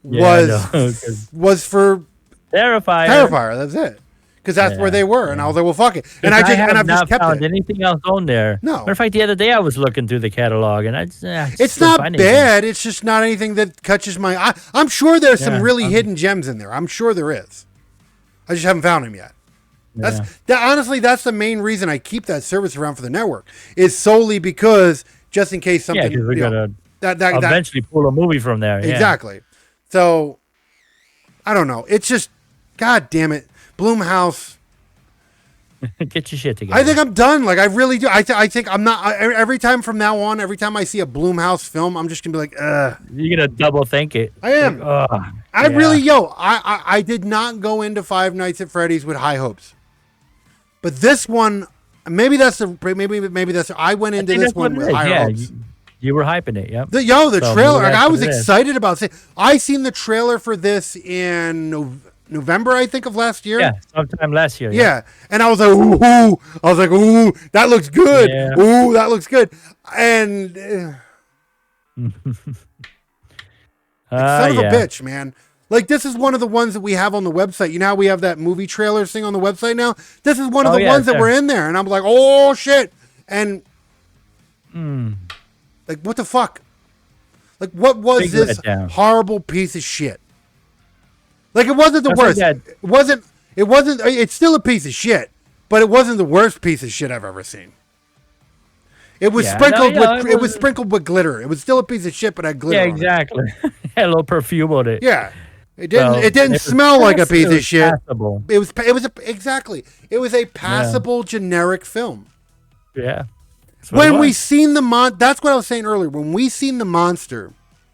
was for Terrifier. That's it. Because that's where they were, and I was like, "Well, fuck it." And I've just kept found anything else on there. No. Matter of fact, the other day I was looking through the catalog, and it's not bad. It's just not anything that catches my eye. I'm sure there's some really hidden gems in there. I'm sure there is. I just haven't found them yet. Honestly, that's the main reason I keep that service around for the network. Is solely because just in case something. Yeah, because we're gonna eventually pull a movie from there. Exactly. So I don't know. It's just, God damn it. Blumhouse, get your shit together. I think I'm done. Like I really do. I think I'm not. Every time from now on, every time I see a Blumhouse film, I'm just gonna be like, ugh. You're gonna double think it. I am. I did not go into Five Nights at Freddy's with high hopes, but this one, maybe that's I went into this one with high hopes. You were hyping it, yep. The trailer. Like, I was excited about it. I seen the trailer for this in November, I think, of last year. Yeah, sometime last year. Yeah. And I was like, ooh. I was like, ooh, that looks good. Yeah. Ooh, that looks good. And son of a bitch, man. Like, this is one of the ones that we have on the website. You know how we have that movie trailer thing on the website now? This is one of the ones that were in there. And I'm like, oh, shit. And, like, what the fuck? Like, what was this horrible piece of shit? Like, it wasn't the worst. It wasn't, it's still a piece of shit, but it wasn't the worst piece of shit I've ever seen. It was sprinkled with glitter. It was still a piece of shit, but had glitter. Yeah, exactly. Had a little perfume on it. Yeah. It didn't smell like a piece of shit. Passable. It was a passable generic film. Yeah. When we seen that's what I was saying earlier. When we seen the monster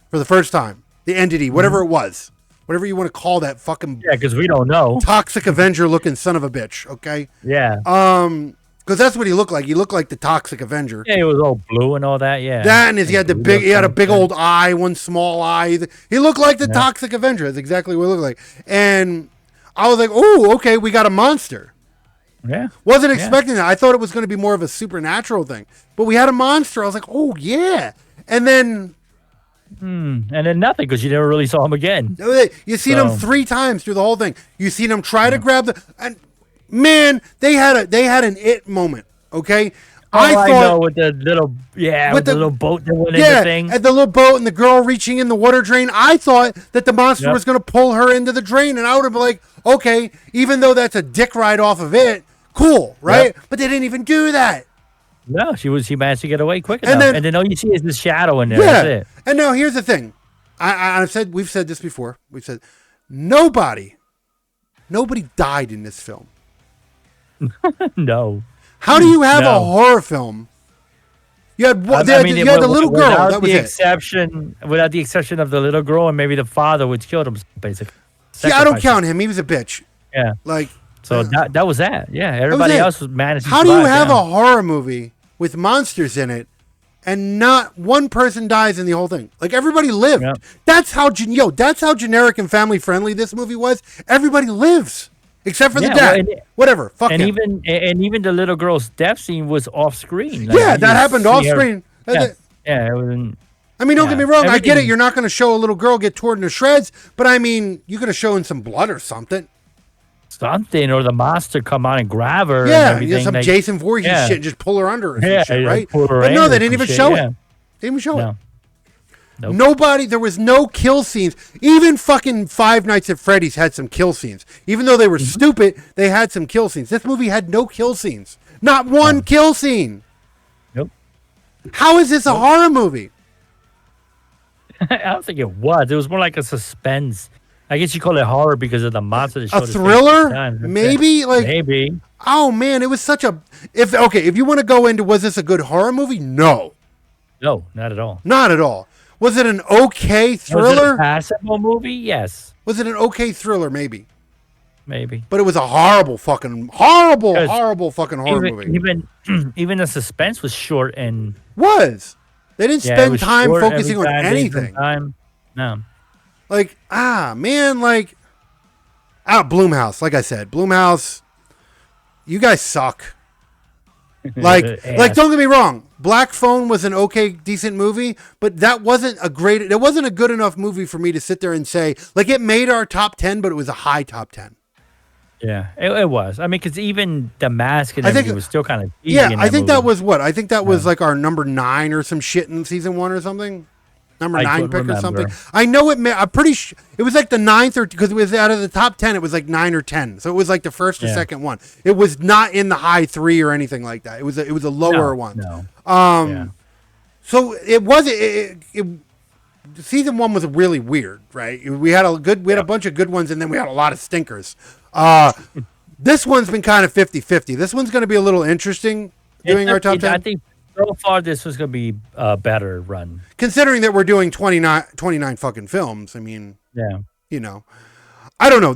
for the first time, the entity, whatever it was, whatever you want to call that fucking because we don't know, toxic Avenger looking son of a bitch. Okay. Yeah. Because that's what he looked like. He looked like the Toxic Avenger. Yeah, he was all blue and all that. Yeah. That and he had a big old eye, one small eye. He looked like the Toxic Avenger. That's exactly what he looked like. And I was like, oh, okay, we got a monster. Yeah. Wasn't expecting that. I thought it was going to be more of a supernatural thing. But we had a monster. I was like, oh, yeah. And then nothing, because you never really saw him again. You seen him 3 times through the whole thing. You seen him try to grab and man, they had an it moment. Okay, I I thought know with the little with the little boat that went in the yeah, thing. and the little boat and the girl reaching in the water drain. I thought that the monster Yep. was going to pull her into the drain, and I would have been like, okay, even though that's a dick ride off of it, cool, right? But they didn't even do that. No, she managed to get away quick And enough. then- And then all you see is this shadow in there. That's Yeah. it. And now here's the thing. We've said this before. We've said nobody died in this film. No. How do you have a No. horror film? You had I mean, you had the little girl. without That was the it. without the exception of the little girl and maybe the father, which killed him, basically. See, I don't Sacrificed count him. He was a bitch. him. Yeah. Like, So that was that. Yeah. that was Everybody it. else was managed. How do you have a horror movie with monsters in it and not one person dies in the whole thing? Like, everybody lived. Yep. That's how generic and family friendly this movie was. Everybody lives except for the Yeah, dad. well, Whatever. Fuck and him. even the little girl's death scene was off screen. Like, Yeah, you that just happened see off her- screen. Yeah. Yeah. It was. I mean, don't get Yeah, me wrong. I get it. everything- You're not going to show a little girl get torn to shreds, but I mean, you could have shown some blood or something. Something or the monster come on and grab her. Yeah, and everything. some like, Jason Voorhees yeah. shit, and just pull her under or some Yeah, shit, yeah, right? pull her But no, in they or didn't some even shit, show it. yeah. They didn't even show it. No. Nope. Nobody, there was no kill scenes. Even fucking Five Nights at Freddy's had some kill scenes. Even though they were stupid, they had some kill scenes. This movie had no kill scenes. Not one kill scene. Nope. How is this a horror movie? I don't think it was. It was more like a suspense. I guess you call it horror because of the monster. That A showed its face thriller? sometimes. Maybe? Like, Maybe. oh man, it was such a. If you want to go into was this a good horror movie? No, No, not at all. not at all. Was it an okay Was it thriller? a passable movie? Yes. Was it an okay thriller? Maybe. Maybe. But it was a horrible fucking horror Even, movie. even the suspense was short and Was. They didn't yeah, it spend was time short focusing every on time, they spent anything. Time. No. Like, man, like, Bloomhouse. Like I said, Bloomhouse, you guys suck. Like, Ass. don't get me wrong. Black Phone was an okay, decent movie, but that wasn't a good enough movie for me to sit there and say, like, it made our top 10, but it was a high top 10. Yeah, it was. I mean, because even the mask and I think- everything was still kind of cheesy Yeah, in I think that movie. was what? I think that was like our number 9 or some shit in season 1 or something. Number I 9 couldn't pick or remember. something. I know I'm pretty sure it was like the 9th or because it was out of the top 10. It was like 9 or 10. So it was like the first or Yeah. second one. It was not in the high 3 or anything like that. It was a lower one. No. Yeah. So it wasn't. Season 1 was really weird, right? We had a bunch of good ones, and then we had a lot of stinkers. This one's been kind of 50-50. This one's going to be a little interesting doing our top 10. I think so far this was going to be a better run. Considering that we're doing 29 fucking films, I mean, Yeah. you know, I don't know.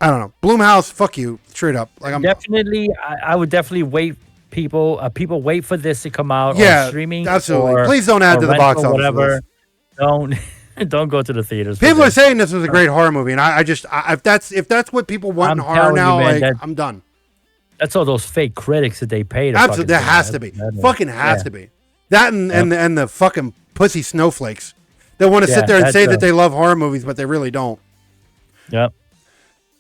I don't know. Bloomhouse, fuck you, straight up. Like I'm Definitely, I would definitely wait. People wait for this to come out Yeah, on streaming. absolutely. or- Please don't add or to the rental, box office Whatever. list. Don't go to the theaters. for People are this. saying this was a great horror movie, and if that's what people want in I'm horror telling you, now, man, like I'm done. That's all those fake critics that they paid. Absolutely, there has to be. Fucking has to be. That and the fucking pussy snowflakes that want to sit Yeah, there and that's say that they love horror movies, but they really don't. Yep.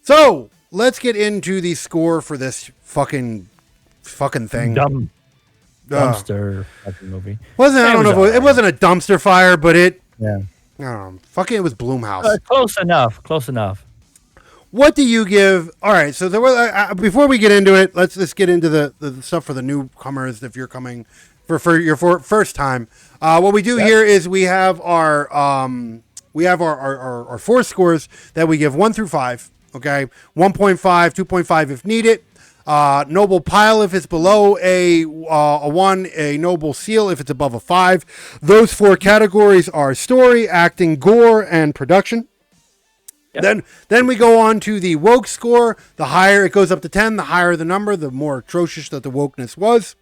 So let's get into the score for this fucking thing. Dumb Ugh. dumpster fucking movie. I don't know. alright. It wasn't a dumpster fire, but it. Yeah. I don't know. Fucking, it was Bloomhouse. Close enough. Close enough. What do you give? All right. So there were. Before we get into it, let's get into the stuff for the newcomers. If you're coming for your first time, what we do here is we have our 4 scores that we give 1 through 5. Okay, 1.5, 2.5 if needed. Noble pile if it's below a 1, a noble seal if it's above a 5. Those 4 categories are story, acting, gore, and production. Yep. Then we go on to the woke score. The higher it goes up to 10, the higher the number, the more atrocious that the wokeness was.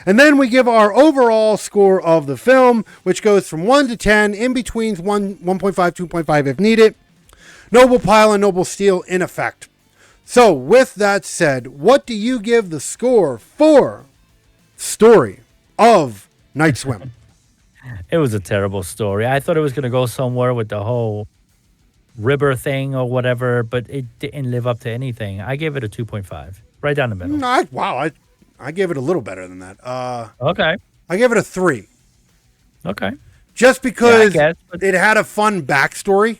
And then we give our overall score of the film, which goes from 1 to 10, in between 1.5, 2.5 if needed. Noble pile and noble steel in effect. So, with that said, what do you give the score for Story of Night Swim? It was a terrible story. I thought it was going to go somewhere with the whole river thing or whatever, but it didn't live up to anything. I gave it a 2.5. right down the middle. I gave it a little better than that. Okay. I gave it a 3. Okay. Just because but it had a fun backstory.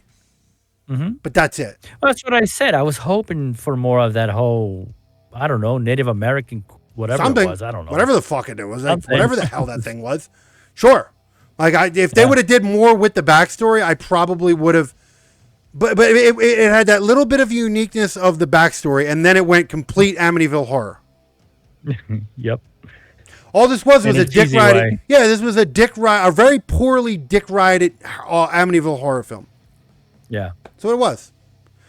But that's it. well, that's what I said. I was hoping for more of that whole, I don't know, Native American, whatever Something, it was. I don't know. whatever the fuck it was, like, Something. whatever the hell that thing was. Sure, like if they would have did more with the backstory, I probably would have. But it had that little bit of uniqueness of the backstory, and then it went complete Amityville horror. Yep. All this was In a a dick cheesy riding. way. Yeah, this was a very poorly dick rided Amityville horror film. Yeah. So it was.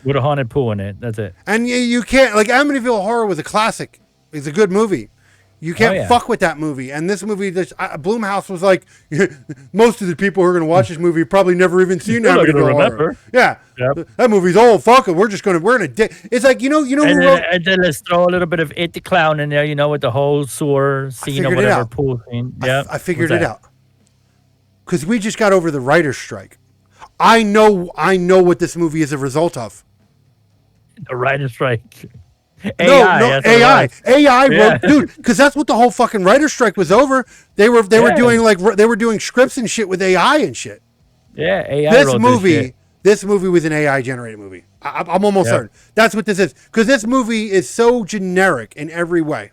With a haunted pool in it. That's it. And you can't, like, Amityville Horror was a classic. It's a good movie. You can't fuck with that movie. And this movie, Blumhouse was like, most of the people who are going to watch this movie probably never even seen You're not gonna Amityville Horror. remember. Yeah. Yep. That movie's old. Fuck it. We're in a dick. It's like, you know who wrote. And then let's throw a little bit of It the Clown in there, with the whole sewer scene or figured it whatever out. pool scene. Yeah. I figured it out. Because we just got over the writer's strike. I know what this movie is a result of. The writer's strike. No, AI. AI wrote, dude, because that's what the whole fucking writer's strike was over. They were doing scripts and shit with AI and shit. Yeah, AI This wrote movie was an AI generated movie. I'm almost certain that's what this is, because this movie is so generic in every way.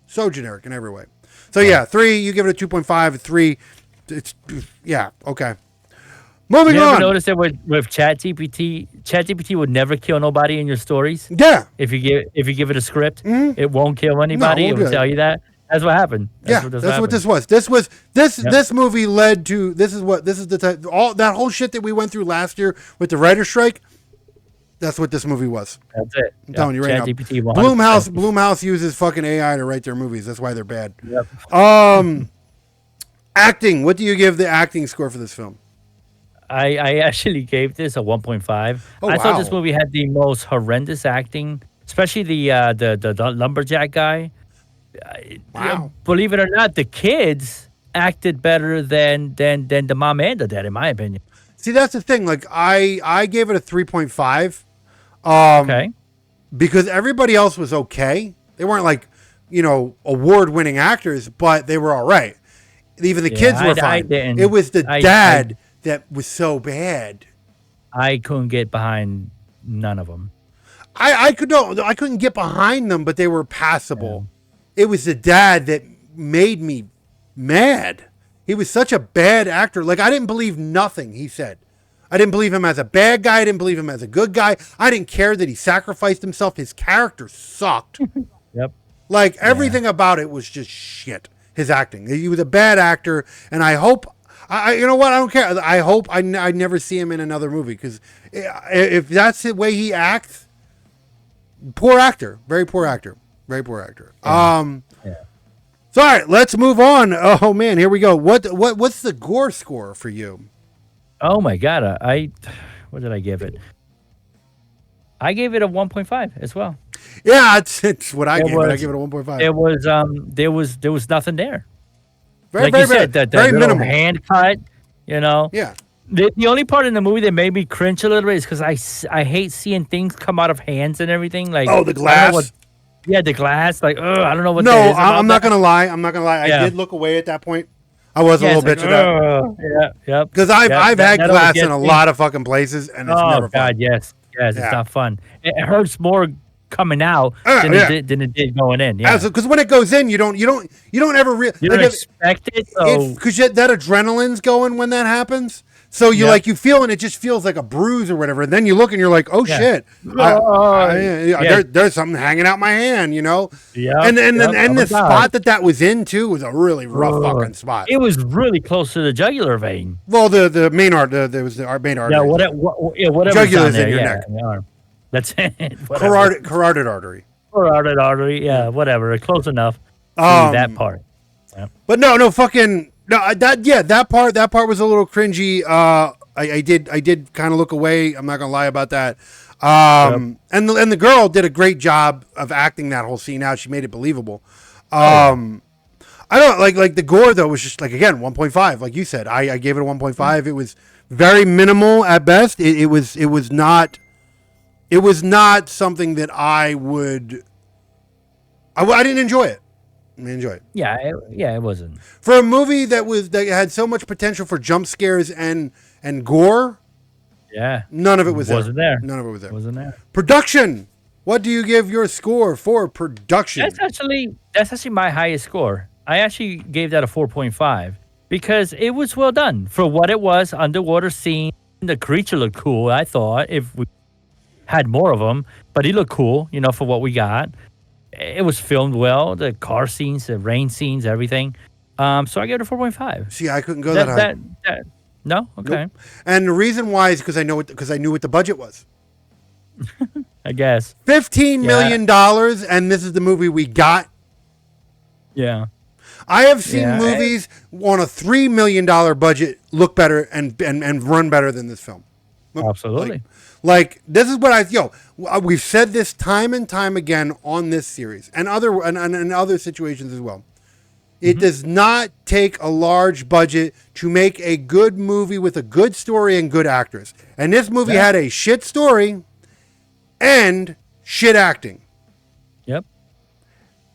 So 3. You give it a 2.5. A 3. It's okay. Moving You on. ever notice that with ChatGPT would never kill nobody in your stories? Yeah. If you give it a script, it won't kill anybody. won't It will do tell you that. That's what happened. That's what this was. This movie led to that whole shit that we went through last year with the writer's strike. That's what this movie was. That's it. I'm telling you right now. ChatGPT 100%. Blumhouse uses fucking AI to write their movies. That's why they're bad. Yep. Acting. What do you give the acting score for this film? I actually gave this a 1.5. I thought this movie had the most horrendous acting, especially the lumberjack guy. Wow. Believe it or not, the kids acted better than the mom and the dad, in my opinion. See, that's the thing. Like, I gave it a 3.5. Okay. Because everybody else was okay. They weren't like, award-winning actors, but they were all right. Even the kids were fine. It was the dad that was so bad. I couldn't get behind none of them. I couldn't get behind them, but they were passable. Yeah. It was the dad that made me mad. He was such a bad actor. Like, I didn't believe nothing he said. I didn't believe him as a bad guy. I didn't believe him as a good guy. I didn't care that he sacrificed himself. His character sucked. Yep. Like, everything about it was just shit. His acting. He was a bad actor, and I hope. You know what? I don't care. I hope I never see him in another movie, because if that's the way he acts, poor actor, very poor actor, very poor actor. So all right, let's move on. Oh man, here we go. What's the gore score for you? Oh my god, what did I give it? I gave it a 1.5 as well. Yeah, it's what I gave it. I gave it a 1.5. It was there was nothing there. Very, like very, you said, that very minimal hand cut. Yeah. The only part in the movie that made me cringe a little bit is because I hate seeing things come out of hands and everything. Like, the glass. The glass. Like, I don't know what. No, that is about I'm not gonna lie. I did look away at that point. I was a little bitch of that. Yeah. Because I've had glass in a lot of fucking places, and it's never fun. Oh god, yes, it's not fun. It hurts more coming out than it did going in. Yeah, because when it goes in, you don't ever you don't expect it. Because that adrenaline's going when that happens. So you you feel, and it just feels like a bruise or whatever. And then you look and you're like, oh shit, there's something hanging out my hand, Yeah. And the spot that was in too was a really rough fucking spot. It was really close to the jugular vein. Well, the main there was our main artery. Yeah, whatever. Jugular's in your neck. In the arm. That's it. Carotid artery. Carotid artery. Yeah, whatever. Close enough. That part. Yeah. But no, fucking. No, that part was a little cringy. I did kind of look away. I'm not gonna lie about that. And the girl did a great job of acting that whole scene out. She made it believable. I don't like the gore though was just like, again, 1.5. Like you said, I gave it a 1.5. It was very minimal at best. It was not something that I would I didn't enjoy it. I didn't enjoy it. Yeah, it wasn't. For a movie that had so much potential for jump scares and gore, Yeah, none of it was wasn't there. None of it was there. Wasn't there. Production. What do you give your score for production? That's actually my highest score. I actually gave that a 4.5 because it was well done for what it was. Underwater scene, the creature looked cool. I thought if we had more of them, but he looked cool, for what we got. It was filmed well. The car scenes, the rain scenes, everything. So I gave it a 4.5. See, I couldn't go that high. No, okay. Nope. And the reason why is because I knew what the budget was. I guess $15 million, and this is the movie we got. Yeah. I have seen movies on a $3 million budget look better and run better than this film. Absolutely. Like this is what we've said this time and time again on this series and other situations as well. It does not take a large budget to make a good movie with a good story and good actors. And this movie had a shit story and shit acting. Yep.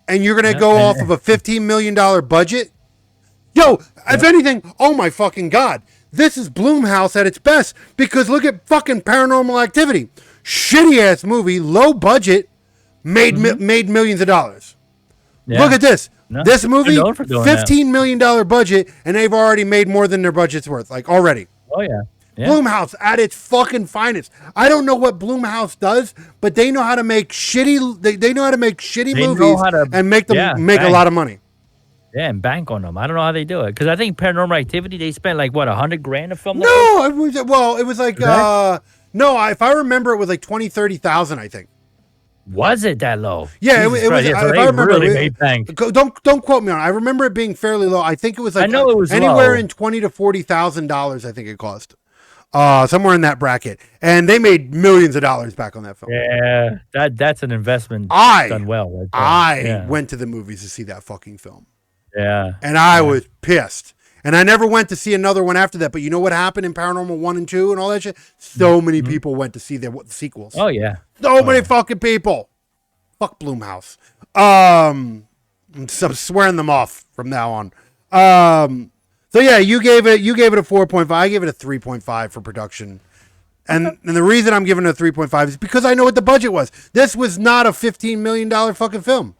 And you're going to go off of a $15 million budget? If anything, oh my fucking God. This is Blumhouse at its best because look at fucking Paranormal Activity. Shitty ass movie, low budget, made millions of dollars. Yeah. Look at this. No, this movie, $15 million budget, and they've already made more than their budget's worth. Like already. Oh yeah. Blumhouse at its fucking finest. I don't know what Blumhouse does, but they know how to make shitty. They know how to make shitty movies and make them make a lot of money. Yeah, and bank on them. I don't know how they do it because I think Paranormal Activity they spent like what $100,000 to film. No, it was like if I remember, it was like 20,000-30,000. I think. Was it that low? Yeah, it was. If I remember, really made bank. Don't quote me on it. I remember it being fairly low. I think it was like I know it was anywhere low. in $20,000 to $40,000. I think it cost. Somewhere in that bracket, and they made millions of dollars back on that film. Yeah, that's an investment done well. Right there. I went to the movies to see that fucking film. Yeah, and I was pissed, and I never went to see another one after that. But you know what happened in Paranormal 1 and 2 and all that shit? So many people went to see the sequels. Oh yeah, so many fucking people. Fuck Blumhouse. I'm swearing them off from now on. So yeah, you gave it a 4.5. I gave it a 3.5 for production. And the reason I'm giving it a 3.5 is because I know what the budget was. This was not a $15 million fucking film.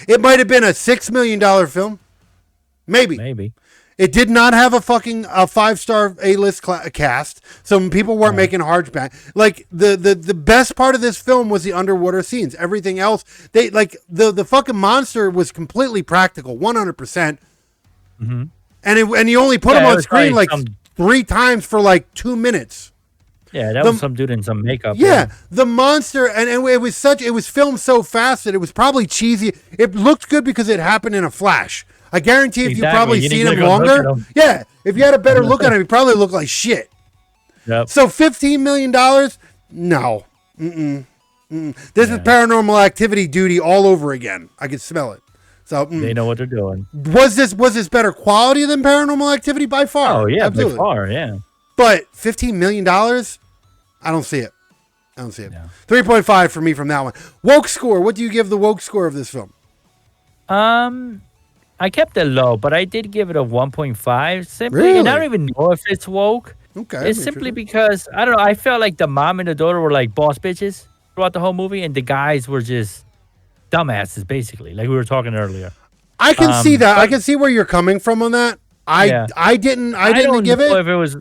It might have been a $6 million film. Maybe. It did not have a 5-star A-list cast. So people weren't making hard back. Like the best part of this film was the underwater scenes. Everything else, the fucking monster was completely practical, 100%. And you only put him on screen like 3 times for like 2 minutes. Yeah, that was some dude in some makeup. Yeah, the monster, and it was filmed so fast that it was probably cheesy. It looked good because it happened in a flash. I guarantee if you probably seen him longer, if you had a better look at him, he probably looked like shit. Yep. So $15 million? No. This is Paranormal Activity duty all over again. I could smell it. So they know what they're doing. Was this better quality than Paranormal Activity by far? Oh yeah, absolutely. by far, yeah. But $15 million, I don't see it. No. 3.5 for me from that one. Woke score. What do you give the woke score of this film? I kept it low, but I did give it a 1.5. Simply, really? And I don't even know if it's woke. Okay. It's simply because I don't know. I felt like the mom and the daughter were like boss bitches throughout the whole movie, and the guys were just dumbasses, basically, like we were talking earlier. I can see that. I can see where you're coming from on that. I didn't give it. If it was,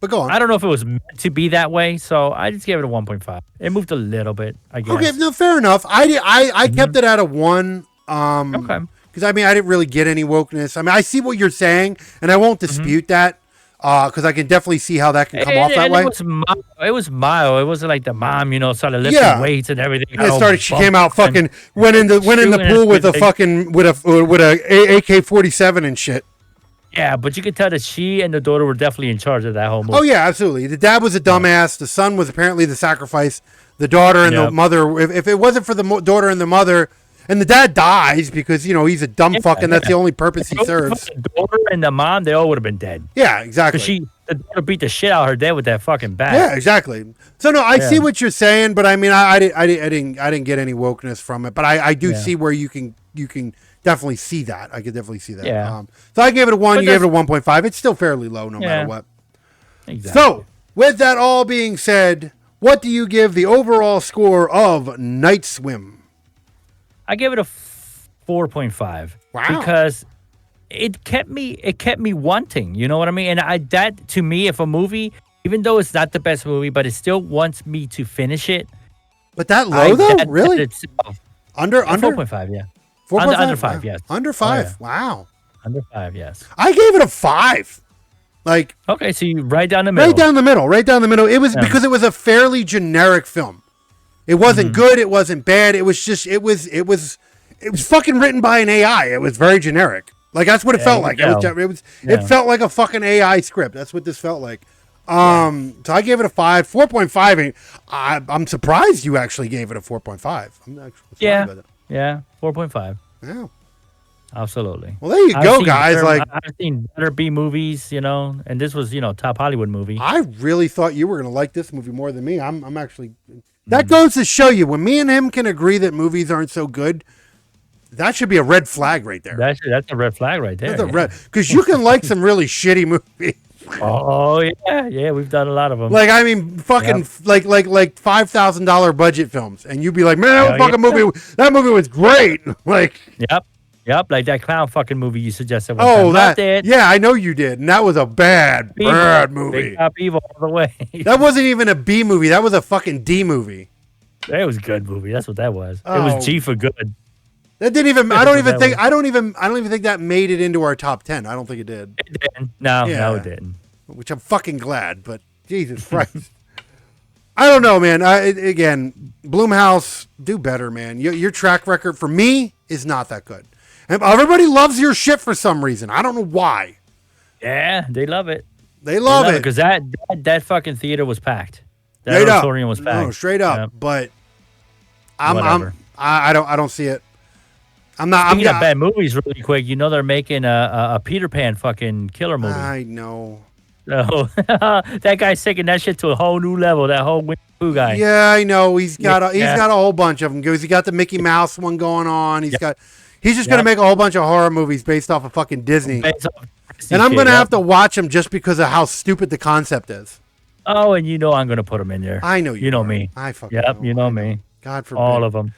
but go on. I don't know if it was meant to be that way, so I just gave it a 1.5. It moved a little bit, I guess. Okay, no, fair enough. I kept it at a 1. Okay. Because I didn't really get any wokeness. I see what you're saying, and I won't dispute that. Because I can definitely see how that can come off that way. It was mild. It wasn't like the mom, started lifting weights and everything. She came out fucking went in the pool with a AK-47 and shit. Yeah, but you could tell that she and the daughter were definitely in charge of that whole movie. Oh yeah, absolutely. The dad was a dumbass. The son was apparently the sacrifice. The daughter and the mother. If it wasn't for the daughter and the mother, And the dad dies because, he's a dumb fuck and that's the only purpose he serves. The daughter and the mom, they all would have been dead. Yeah, exactly. Because the daughter beat the shit out of her dad with that fucking bat. Yeah, exactly. So no, I see what you're saying, but I mean, I didn't get any wokeness from it, but I do see where you can definitely see that. I could definitely see that. Yeah. So I gave it a 1. You gave it a 1.5. It's still fairly low, no matter what. Exactly. So with that all being said, what do you give the overall score of Night Swim? I give it a 4.5. Wow. Because it kept me wanting, you know what I mean? And that to me, if a movie, even though it's not the best movie, but it still wants me to finish it. But that low though? Really? Under 4.5, yeah. 4.5? Under 5, yes. Under 5. Oh, yeah. Wow. Under 5, yes. I gave it a 5. Like, okay, so you right down the middle. Right down the middle. It was because it was a fairly generic film. It wasn't good. It wasn't bad. It was just, it was fucking written by an AI. It was very generic. Like, that's what it felt like. It felt like a fucking AI script. That's what this felt like. So I gave it a 5. 4.5. I'm surprised you actually gave it a 4.5. I'm actually surprised by that. Yeah, 4.5. Yeah. Absolutely. Well, there you go, guys. I've seen better B movies, and this was, top Hollywood movie. I really thought you were going to like this movie more than me. I'm actually. That goes to show you when me and him can agree that movies aren't so good. That should be a red flag right there. That's a red flag right there. That's a red, because you can like some really shitty movies. Oh yeah, we've done a lot of them. Like, I mean, fucking like $5,000 budget films, and you'd be like, man, that movie was great. Like, yep, like that clown fucking movie you suggested. Yeah, I know you did, and that was a bad movie. Big Top Evil all the way. That wasn't even a B movie. That was a fucking D movie. That was a good movie. That's what that was. It was G for good. That didn't even. I don't even think that made it into our top 10. I don't think it did. It didn't. No, it didn't. Which I'm fucking glad, but Jesus Christ. I don't know, man. Again, Blumhouse, do better, man. Your track record for me is not that good. And everybody loves your shit for some reason. I don't know why. Yeah, they love it. They love it because that fucking theater was packed. That auditorium was packed. No, straight up. Yep. But I don't see it. I'm not. Speaking of bad movies, really quick, they're making a Peter Pan fucking killer movie. I know. So that guy's taking that shit to a whole new level. That whole Winnie the Pooh guy. Yeah, I know. He's got a whole bunch of them. He got the Mickey Mouse one going on. He's just gonna make a whole bunch of horror movies based off of fucking Disney. And I'm gonna have to watch them just because of how stupid the concept is. Oh, and I'm gonna put them in there. I know you. You know me. I fucking know. You know me. God forbid. All of them.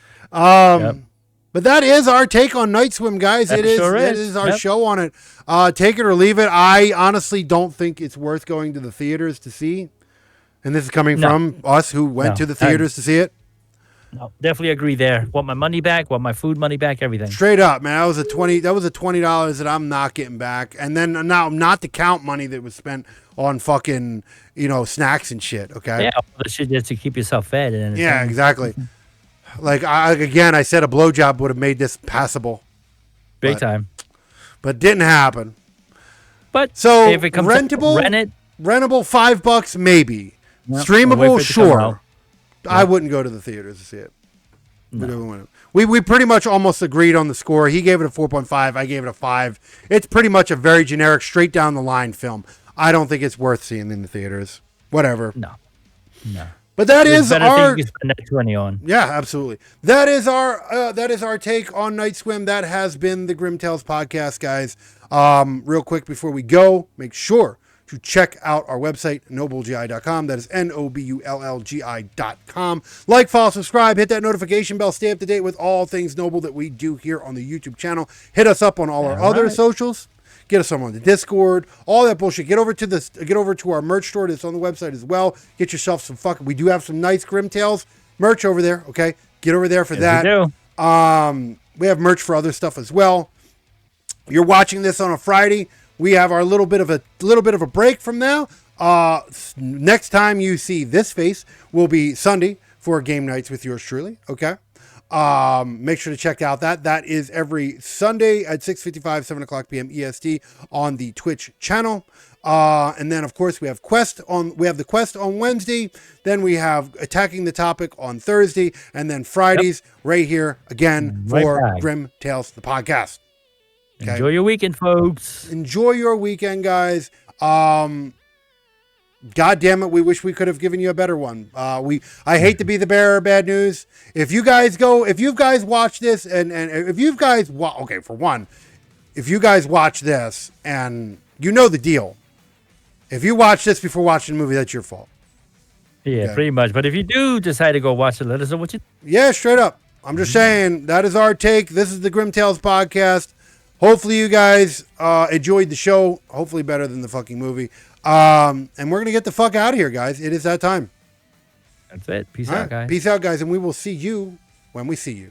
But that is our take on Night Swim, guys. It is our show on it. Take it or leave it. I honestly don't think it's worth going to the theaters to see. And this is coming from us who went to the theaters to see it. No, definitely agree there. Want my money back, want my food money back, everything. Straight up, man. That was a $20 that I'm not getting back. And then now not to count money that was spent on fucking, snacks and shit, okay? Yeah, all the shit just to keep yourself fed. Yeah, exactly. Like, I said a blowjob would have made this passable. Big time. But didn't happen. But so if it comes rentable, rentable $5 maybe. Yep. Streamable, sure. I wouldn't go to the theaters to see it. No. We pretty much almost agreed on the score. He gave it a 4.5. I gave it a 5. It's pretty much a very generic, straight down the line film. I don't think it's worth seeing in the theaters. Whatever. No. But that is our. You spend that 20 on. Yeah, absolutely. That is our take on Night Swim. That has been the Grimm Tales podcast, guys. Real quick before we go, make sure to check out our website, nobullgi.com. That is NOBULLGI.com. Like, follow, subscribe, hit that notification bell. Stay up to date with all things Noble that we do here on the YouTube channel. Hit us up on all our other socials. Get us on the Discord, all that bullshit. Get over to our merch store that's on the website as well. Get yourself some we do have some nice Grimm Tales merch over there. Okay, get over there for that. We do. We have merch for other stuff as well. You're watching this on a Friday. We have our little bit of a break from now. Next time you see this face will be Sunday for game nights with yours truly. Okay. Make sure to check out that is every Sunday at 6:55, 7 o'clock p.m. EST on the Twitch channel. And then, of course, we have the quest on Wednesday. Then we have Attacking the Topic on Thursday, and then Fridays right here again Right for back. Grimm Tales, the podcast. Okay? Enjoy your weekend, folks. Enjoy your weekend, guys. God damn it, we wish we could have given you a better one. I hate to be the bearer of bad news. If you guys watch this, and if you guys for one, if you guys watch this and you know the deal. If you watch this before watching the movie, that's your fault. Yeah, Okay. pretty much. But if you do decide to go watch it, let us know what you. Yeah, straight up. I'm just saying, that is our take. This is the Grimm Tales podcast. Hopefully you guys enjoyed the show. Hopefully better than the fucking movie. And we're going to get the fuck out of here, guys. It is that time. That's it. Peace All out, right. guys. Peace out, guys. And we will see you when we see you.